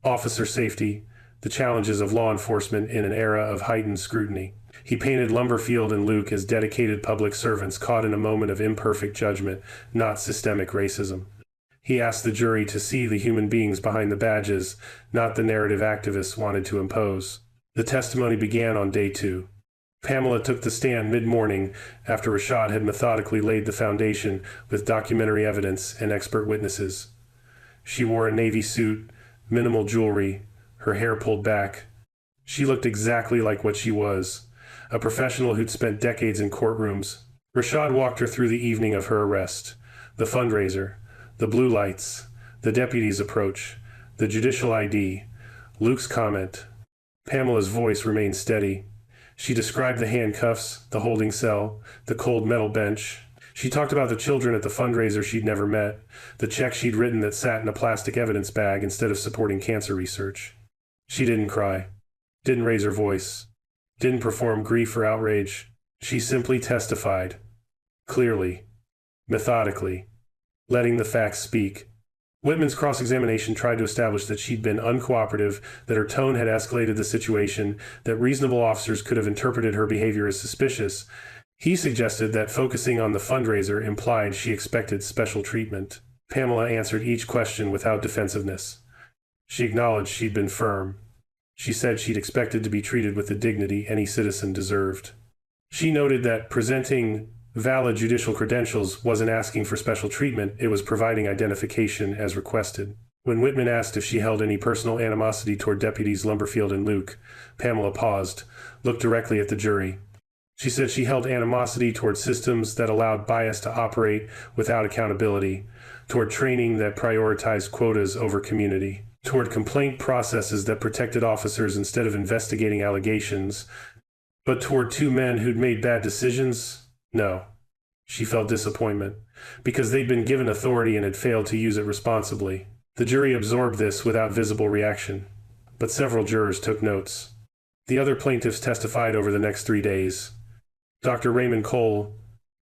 officer safety, the challenges of law enforcement in an era of heightened scrutiny. He painted Lumberfield and Luke as dedicated public servants caught in a moment of imperfect judgment, not systemic racism. He asked the jury to see the human beings behind the badges, not the narrative activists wanted to impose. The testimony began on day 2. Pamela took the stand mid-morning after Rashad had methodically laid the foundation with documentary evidence and expert witnesses. She wore a navy suit, minimal jewelry, her hair pulled back. She looked exactly like what she was, a professional who'd spent decades in courtrooms. Rashad walked her through the evening of her arrest, the fundraiser, the blue lights, the deputy's approach, the judicial ID, Luke's comment. Pamela's voice remained steady. She described the handcuffs, the holding cell, the cold metal bench. She talked about the children at the fundraiser she'd never met, the check she'd written that sat in a plastic evidence bag instead of supporting cancer research. She didn't cry, didn't raise her voice, didn't perform grief or outrage. She simply testified, clearly, methodically, letting the facts speak. Whitman's cross-examination tried to establish that she'd been uncooperative, that her tone had escalated the situation, that reasonable officers could have interpreted her behavior as suspicious. He suggested that focusing on the fundraiser implied she expected special treatment. Pamela answered each question without defensiveness. She acknowledged she'd been firm. She said she'd expected to be treated with the dignity any citizen deserved. She noted that presenting valid judicial credentials wasn't asking for special treatment, it was providing identification as requested. When Whitman asked if she held any personal animosity toward deputies Lumberfield and Luke, Pamela paused, looked directly at the jury. She said she held animosity toward systems that allowed bias to operate without accountability, toward training that prioritized quotas over community, toward complaint processes that protected officers instead of investigating allegations, but toward 2 men who'd made bad decisions. No. She felt disappointment, because they'd been given authority and had failed to use it responsibly. The jury absorbed this without visible reaction, but several jurors took notes. The other plaintiffs testified over the next 3 days. Dr. Raymond Cole,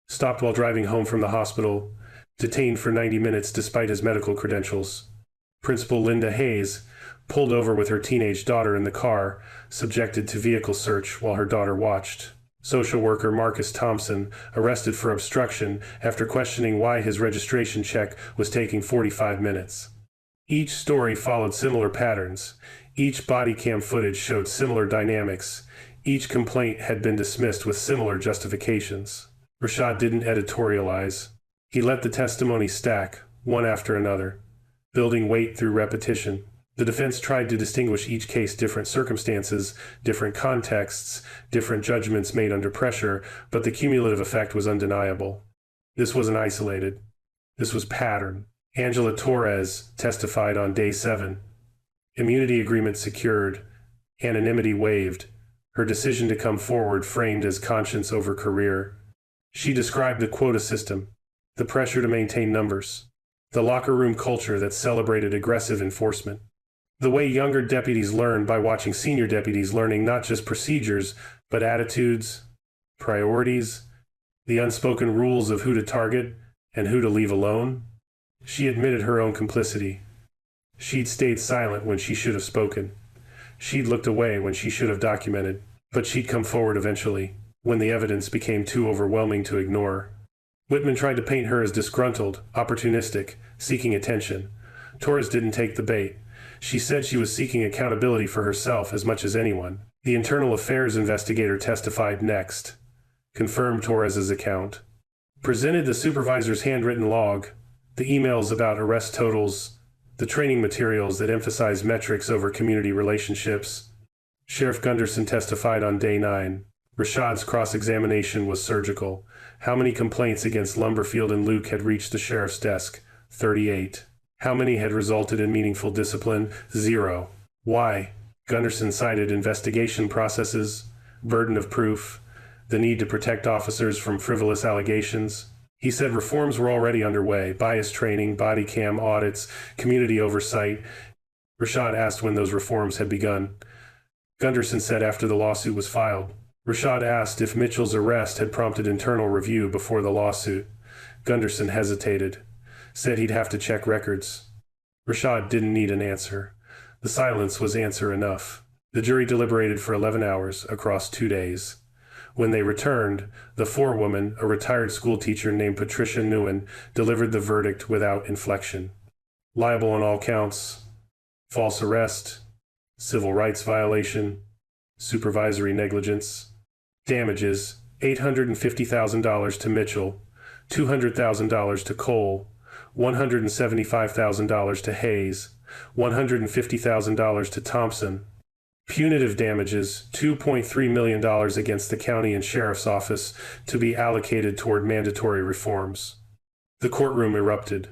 stopped while driving home from the hospital, detained for 90 minutes despite his medical credentials. Principal Linda Hayes, pulled over with her teenage daughter in the car, subjected to vehicle search while her daughter watched. Social worker Marcus Thompson, arrested for obstruction after questioning why his registration check was taking 45 minutes. Each story followed similar patterns. Each body cam footage showed similar dynamics. Each complaint had been dismissed with similar justifications. Rashad didn't editorialize. He let the testimony stack, one after another, building weight through repetition. The defense tried to distinguish each case, different circumstances, different contexts, different judgments made under pressure, but the cumulative effect was undeniable. This wasn't isolated. This was pattern. Angela Torres testified on day 7. Immunity agreement secured, anonymity waived, her decision to come forward framed as conscience over career. She described the quota system, the pressure to maintain numbers, the locker room culture that celebrated aggressive enforcement. The way younger deputies learn by watching senior deputies learning not just procedures, but attitudes, priorities, the unspoken rules of who to target and who to leave alone. She admitted her own complicity. She'd stayed silent when she should have spoken. She'd looked away when she should have documented, but she'd come forward eventually, when the evidence became too overwhelming to ignore. Whitman tried to paint her as disgruntled, opportunistic, seeking attention. Torres didn't take the bait. She said she was seeking accountability for herself as much as anyone. The internal affairs investigator testified next, confirmed Torres's account, presented the supervisor's handwritten log, the emails about arrest totals, the training materials that emphasized metrics over community relationships. Sheriff Gunderson testified on day 9. Rashad's cross-examination was surgical. How many complaints against Lumberfield and Luke had reached the sheriff's desk? 38. How many had resulted in meaningful discipline? 0. Why? Gunderson cited investigation processes, burden of proof, the need to protect officers from frivolous allegations. He said reforms were already underway: bias training, body cam audits, community oversight. Rashad asked when those reforms had begun. Gunderson said after the lawsuit was filed. Rashad asked if Mitchell's arrest had prompted internal review before the lawsuit. Gunderson hesitated, said he'd have to check records. Rashad didn't need an answer. The silence was answer enough. The jury deliberated for 11 hours across 2 days. When they returned, the forewoman, a retired schoolteacher named Patricia Nguyen, delivered the verdict without inflection. Liable on all counts: false arrest, civil rights violation, supervisory negligence. Damages: $850,000 to Mitchell, $200,000 to Cole, $175,000 to Hayes, $150,000 to Thompson. Punitive damages: $2.3 million against the county and sheriff's office, to be allocated toward mandatory reforms. The courtroom erupted.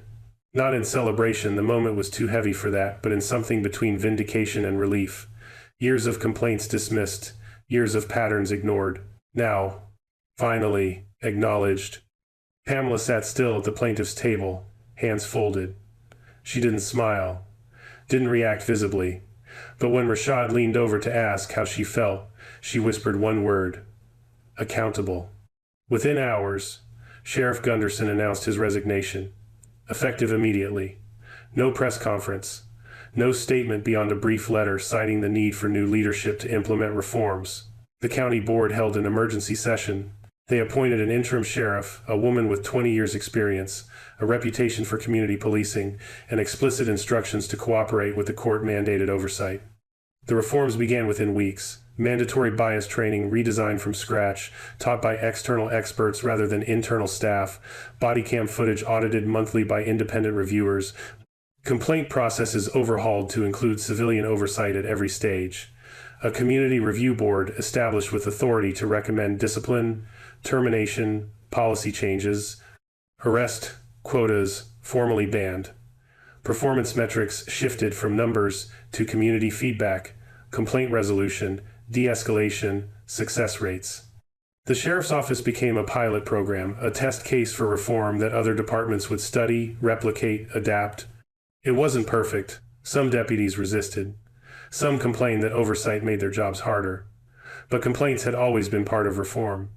Not in celebration, the moment was too heavy for that, but in something between vindication and relief. Years of complaints dismissed, years of patterns ignored. Now, finally, acknowledged. Pamela sat still at the plaintiff's table, hands folded. She didn't smile, didn't react visibly. But when Rashad leaned over to ask how she felt, she whispered one word: accountable. Within hours, Sheriff Gunderson announced his resignation, effective immediately. No press conference, no statement beyond a brief letter citing the need for new leadership to implement reforms. The county board held an emergency session. They appointed an interim sheriff, a woman with 20 years' experience, a reputation for community policing, and explicit instructions to cooperate with the court-mandated oversight. The reforms began within weeks. Mandatory bias training redesigned from scratch, taught by external experts rather than internal staff, body cam footage audited monthly by independent reviewers, complaint processes overhauled to include civilian oversight at every stage, a community review board established with authority to recommend discipline, termination, policy changes, arrest quotas formally banned. Performance metrics shifted from numbers to community feedback, complaint resolution, de-escalation, success rates. The sheriff's office became a pilot program, a test case for reform that other departments would study, replicate, adapt. It wasn't perfect. Some deputies resisted. Some complained that oversight made their jobs harder. But complaints had always been part of reform.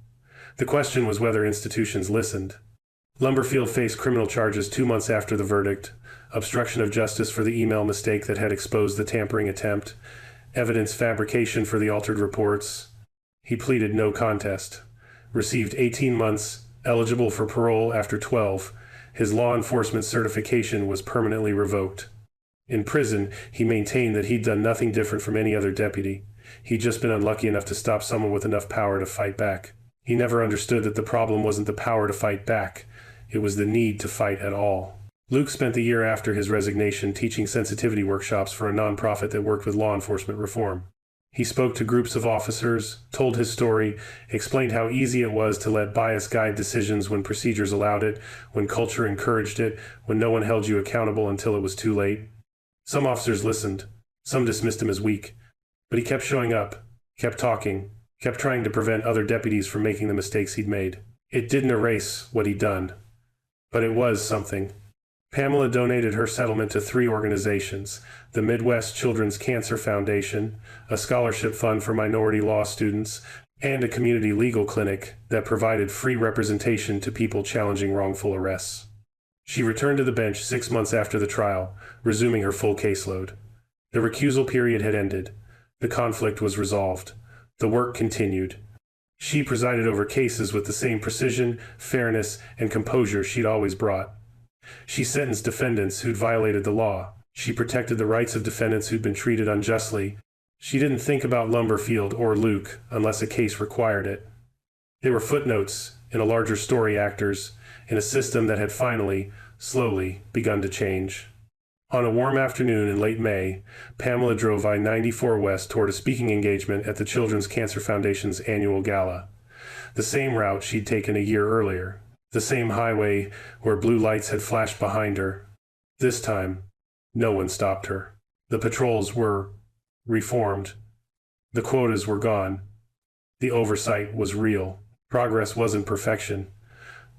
The question was whether institutions listened. Lumberfield faced criminal charges 2 months after the verdict: obstruction of justice for the email mistake that had exposed the tampering attempt, evidence fabrication for the altered reports. He pleaded no contest, received 18 months, eligible for parole after 12. His law enforcement certification was permanently revoked. In prison, he maintained that he'd done nothing different from any other deputy. He'd just been unlucky enough to stop someone with enough power to fight back. He never understood that the problem wasn't the power to fight back. It was the need to fight at all. Luke spent the year after his resignation teaching sensitivity workshops for a nonprofit that worked with law enforcement reform. He spoke to groups of officers, told his story, explained how easy it was to let bias guide decisions when procedures allowed it, when culture encouraged it, when no one held you accountable until it was too late. Some officers listened. Some dismissed him as weak. But he kept showing up, kept talking, kept trying to prevent other deputies from making the mistakes he'd made. It didn't erase what he'd done, but it was something. Pamela donated her settlement to 3 organizations: the Midwest Children's Cancer Foundation, a scholarship fund for minority law students, and a community legal clinic that provided free representation to people challenging wrongful arrests. She returned to the bench 6 months after the trial, resuming her full caseload. The recusal period had ended. The conflict was resolved. The work continued. She presided over cases with the same precision, fairness, and composure she'd always brought. She sentenced defendants who'd violated the law. She protected the rights of defendants who'd been treated unjustly. She didn't think about Lumberfield or Luke unless a case required it. They were footnotes in a larger story, actors in a system that had finally, slowly, begun to change. On a warm afternoon in late May, Pamela drove I-94 west toward a speaking engagement at the Children's Cancer Foundation's annual gala. The same route she'd taken a year earlier. The same highway where blue lights had flashed behind her. This time, no one stopped her. The patrols were reformed. The quotas were gone. The oversight was real. Progress wasn't perfection,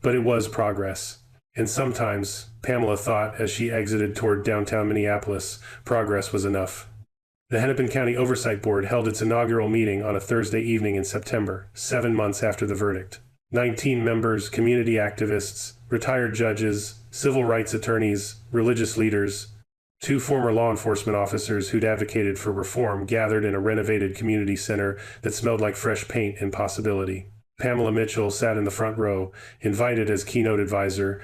But it was progress. And sometimes, Pamela thought as she exited toward downtown Minneapolis, progress was enough. The Hennepin County Oversight Board held its inaugural meeting on a Thursday evening in September, 7 months after the verdict. 19 members, community activists, retired judges, civil rights attorneys, religious leaders, 2 former law enforcement officers who'd advocated for reform gathered in a renovated community center that smelled like fresh paint and possibility. Pamela Mitchell sat in the front row, invited as keynote advisor.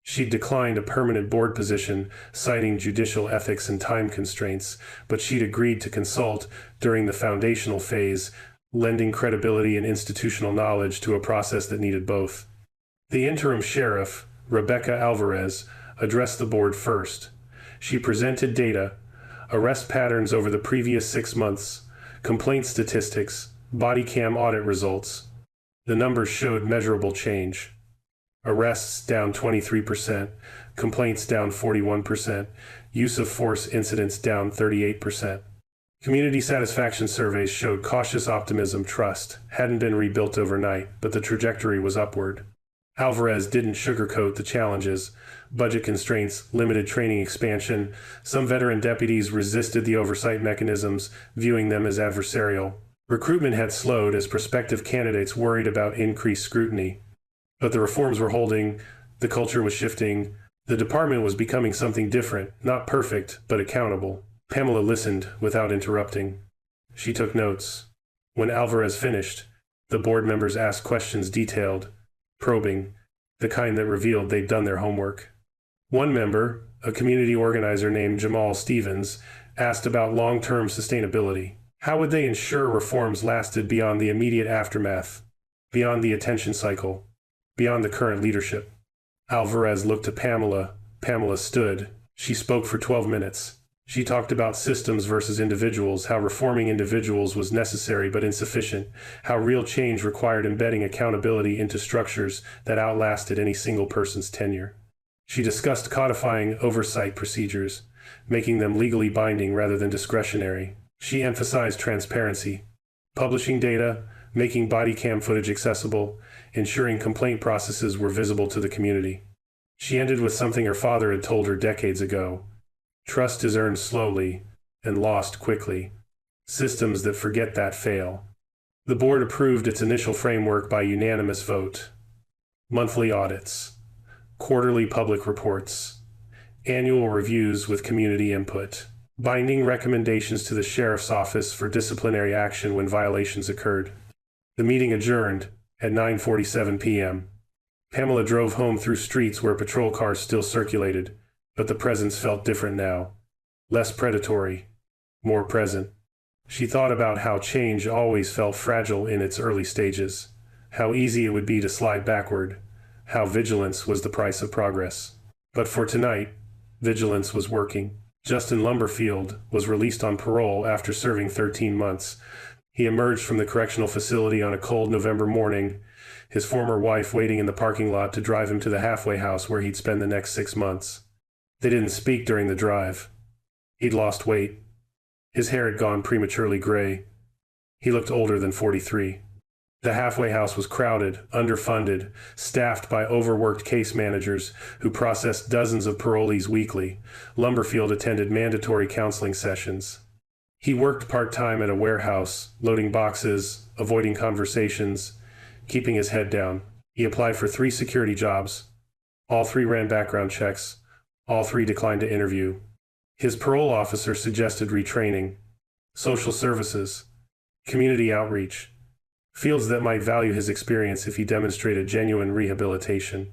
She'd declined a permanent board position, citing judicial ethics and time constraints, but she'd agreed to consult during the foundational phase, lending credibility and institutional knowledge to a process that needed both. The interim sheriff, Rebecca Alvarez, addressed the board first. She presented data, arrest patterns over the previous 6 months, complaint statistics, body cam audit results. The numbers showed measurable change. Arrests down 23%, complaints down 41%, use of force incidents down 38%. Community satisfaction surveys showed cautious optimism. Trust hadn't been rebuilt overnight, but the trajectory was upward. Alvarez didn't sugarcoat the challenges. Budget constraints, limited training expansion. Some veteran deputies resisted the oversight mechanisms, viewing them as adversarial. Recruitment had slowed as prospective candidates worried about increased scrutiny. But the reforms were holding, the culture was shifting, the department was becoming something different, not perfect, but accountable. Pamela listened without interrupting. She took notes. When Alvarez finished, the board members asked questions detailed, probing, the kind that revealed they'd done their homework. One member, a community organizer named Jamal Stevens, asked about long-term sustainability. How would they ensure reforms lasted beyond the immediate aftermath, beyond the attention cycle, beyond the current leadership? Alvarez looked to Pamela. Pamela stood. She spoke for 12 minutes. She talked about systems versus individuals, how reforming individuals was necessary but insufficient, how real change required embedding accountability into structures that outlasted any single person's tenure. She discussed codifying oversight procedures, making them legally binding rather than discretionary. She emphasized transparency, publishing data, making body cam footage accessible, ensuring complaint processes were visible to the community. She ended with something her father had told her decades ago. Trust is earned slowly and lost quickly. Systems that forget that fail. The board approved its initial framework by unanimous vote. Monthly audits, quarterly public reports, annual reviews with community input, binding recommendations to the sheriff's office for disciplinary action when violations occurred. The meeting adjourned at 9:47 p.m. Pamela drove home through streets where patrol cars still circulated, but the presence felt different now. Less predatory, more present. She thought about how change always felt fragile in its early stages, how easy it would be to slide backward, how vigilance was the price of progress. But for tonight, vigilance was working. Justin Lumberfield was released on parole after serving 13 months. He emerged from the correctional facility on a cold November morning, his former wife waiting in the parking lot to drive him to the halfway house where he'd spend the next 6 months. They didn't speak during the drive. He'd lost weight. His hair had gone prematurely gray. He looked older than 43. The halfway house was crowded, underfunded, staffed by overworked case managers who processed dozens of parolees weekly. Lumberfield attended mandatory counseling sessions. He worked part-time at a warehouse, loading boxes, avoiding conversations, keeping his head down. He applied for 3 security jobs. All 3 ran background checks. All 3 declined to interview. His parole officer suggested retraining, social services, community outreach, fields that might value his experience if he demonstrated genuine rehabilitation.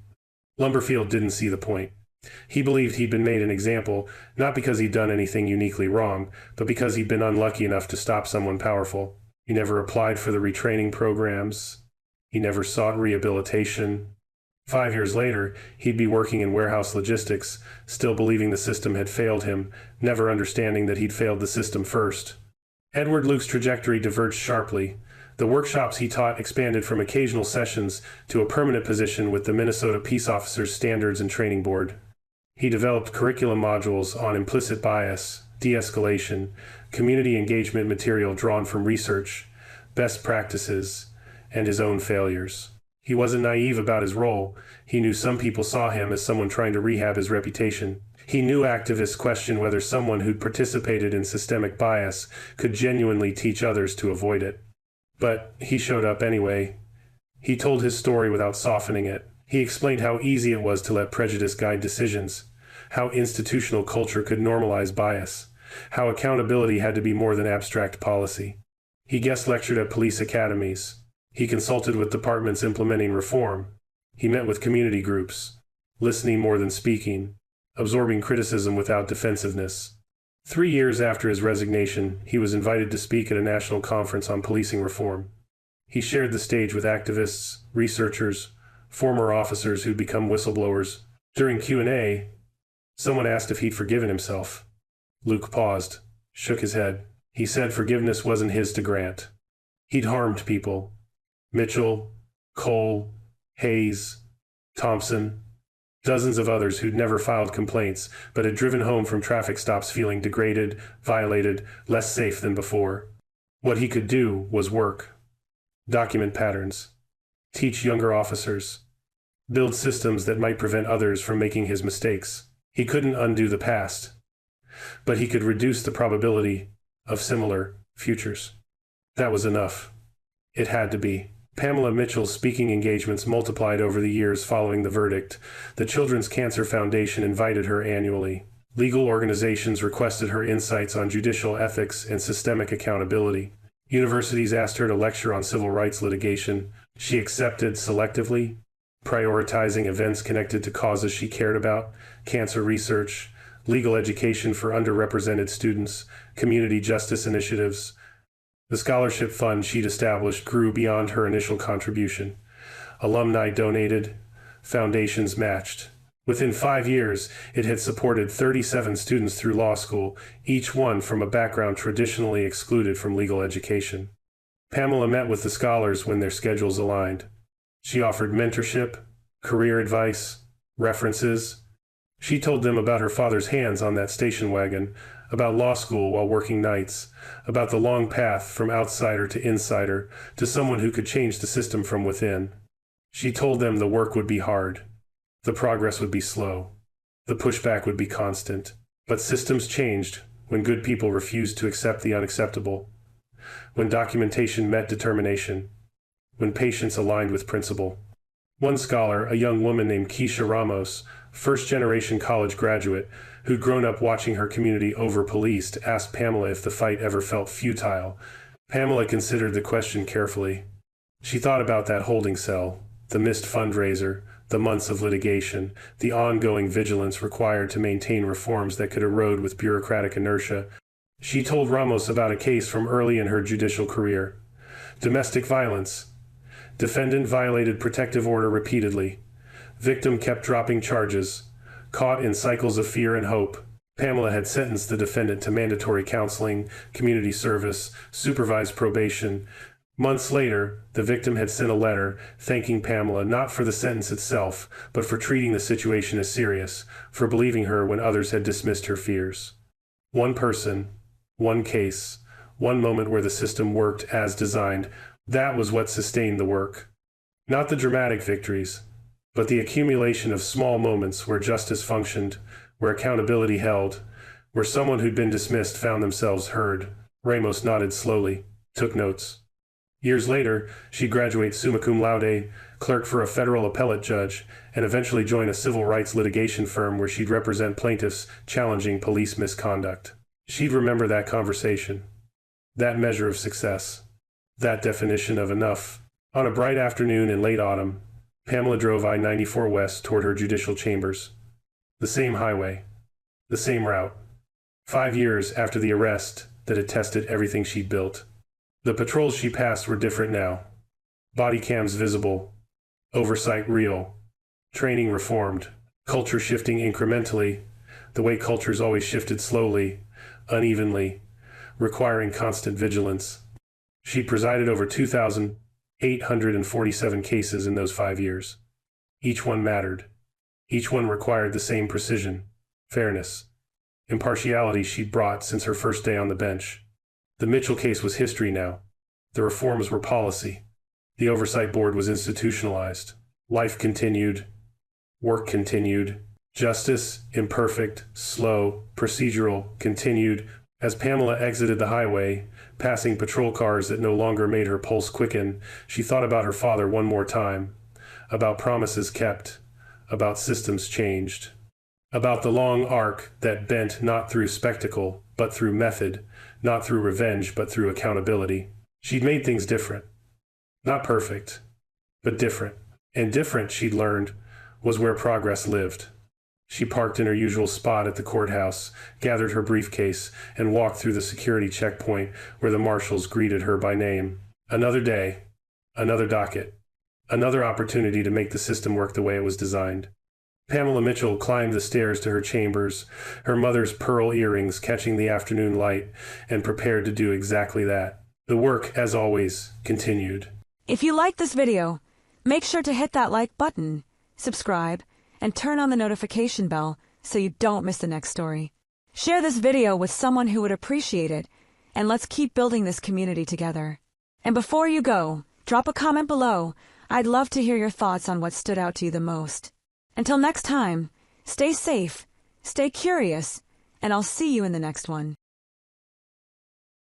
Lumberfield didn't see the point. He believed he'd been made an example, not because he'd done anything uniquely wrong, but because he'd been unlucky enough to stop someone powerful. He never applied for the retraining programs. He never sought rehabilitation. 5 years later, he'd be working in warehouse logistics, still believing the system had failed him, never understanding that he'd failed the system first. Edward Luke's trajectory diverged sharply. The workshops he taught expanded from occasional sessions to a permanent position with the Minnesota Peace Officers Standards and Training Board. He developed curriculum modules on implicit bias, de-escalation, community engagement material drawn from research, best practices, and his own failures. He wasn't naive about his role. He knew some people saw him as someone trying to rehab his reputation. He knew activists questioned whether someone who'd participated in systemic bias could genuinely teach others to avoid it. But he showed up anyway. He told his story without softening it. He explained how easy it was to let prejudice guide decisions, how institutional culture could normalize bias, how accountability had to be more than abstract policy. He guest lectured at police academies. He consulted with departments implementing reform. He met with community groups, listening more than speaking, absorbing criticism without defensiveness. 3 years after his resignation, he was invited to speak at a national conference on policing reform. He shared the stage with activists, researchers, former officers who'd become whistleblowers. During Q&A, someone asked if he'd forgiven himself. Luke paused, shook his head. He said forgiveness wasn't his to grant. He'd harmed people. Mitchell, Cole, Hayes, Thompson, dozens of others who'd never filed complaints, but had driven home from traffic stops feeling degraded, violated, less safe than before. What he could do was work. Document patterns. Teach younger officers. Build systems that might prevent others from making his mistakes. He couldn't undo the past, but he could reduce the probability of similar futures. That was enough. It had to be. Pamela Mitchell's speaking engagements multiplied over the years following the verdict. The Children's Cancer Foundation invited her annually. Legal organizations requested her insights on judicial ethics and systemic accountability. Universities asked her to lecture on civil rights litigation. She accepted selectively, prioritizing events connected to causes she cared about, cancer research, legal education for underrepresented students, community justice initiatives. The scholarship fund she'd established grew beyond her initial contribution. Alumni donated, foundations matched. Within 5 years, it had supported 37 students through law school, each one from a background traditionally excluded from legal education. Pamela met with the scholars when their schedules aligned. She offered mentorship, career advice, references. She told them about her father's hands on that station wagon, about law school while working nights, about the long path from outsider to insider to someone who could change the system from within. She told them the work would be hard. The progress would be slow. The pushback would be constant. But systems changed when good people refused to accept the unacceptable, when documentation met determination, when patience aligned with principle. One scholar, a young woman named Keisha Ramos, first-generation college graduate, who'd grown up watching her community over-policed, asked Pamela if the fight ever felt futile. Pamela considered the question carefully. She thought about that holding cell, the missed fundraiser, the months of litigation, the ongoing vigilance required to maintain reforms that could erode with bureaucratic inertia. She told Ramos about a case from early in her judicial career. Domestic violence. Defendant violated protective order repeatedly. Victim kept dropping charges. Caught in cycles of fear and hope, Pamela had sentenced the defendant to mandatory counseling, community service, supervised probation. Months later, the victim had sent a letter thanking Pamela not for the sentence itself, but for treating the situation as serious, for believing her when others had dismissed her fears. One person, one case, one moment where the system worked as designed, that was what sustained the work. Not the dramatic victories, but the accumulation of small moments where justice functioned, where accountability held, where someone who'd been dismissed found themselves heard. Ramos nodded slowly, took notes. Years later, she'd graduate summa cum laude, clerk for a federal appellate judge, and eventually join a civil rights litigation firm where she'd represent plaintiffs challenging police misconduct. She'd remember that conversation, that measure of success, that definition of enough. On a bright afternoon in late autumn, Pamela drove I-94 west toward her judicial chambers. The same highway, the same route. 5 years after the arrest that had tested everything she'd built. The patrols she passed were different now. Body cams visible, oversight real, training reformed, culture shifting incrementally, the way cultures always shifted slowly, unevenly, requiring constant vigilance. She presided over 2,847 cases in those 5 years. Each one mattered. Each one required the same precision, fairness, impartiality she'd brought since her first day on the bench. The Mitchell case was history now. The reforms were policy. The oversight board was institutionalized. Life continued. Work continued. Justice, imperfect, slow, procedural, continued. As Pamela exited the highway, passing patrol cars that no longer made her pulse quicken, she thought about her father one more time, about promises kept, about systems changed, about the long arc that bent not through spectacle, but through method, not through revenge, but through accountability. She'd made things different. Not perfect, but different. And different, she'd learned, was where progress lived. She parked in her usual spot at the courthouse, gathered her briefcase, and walked through the security checkpoint where the marshals greeted her by name. Another day, another docket, another opportunity to make the system work the way it was designed. Pamela Mitchell climbed the stairs to her chambers, her mother's pearl earrings catching the afternoon light, and prepared to do exactly that. The work, as always, continued. If you like this video, make sure to hit that like button, subscribe, and turn on the notification bell so you don't miss the next story. Share this video with someone who would appreciate it, and let's keep building this community together. And before you go, drop a comment below. I'd love to hear your thoughts on what stood out to you the most. Until next time, stay safe, stay curious, and I'll see you in the next one.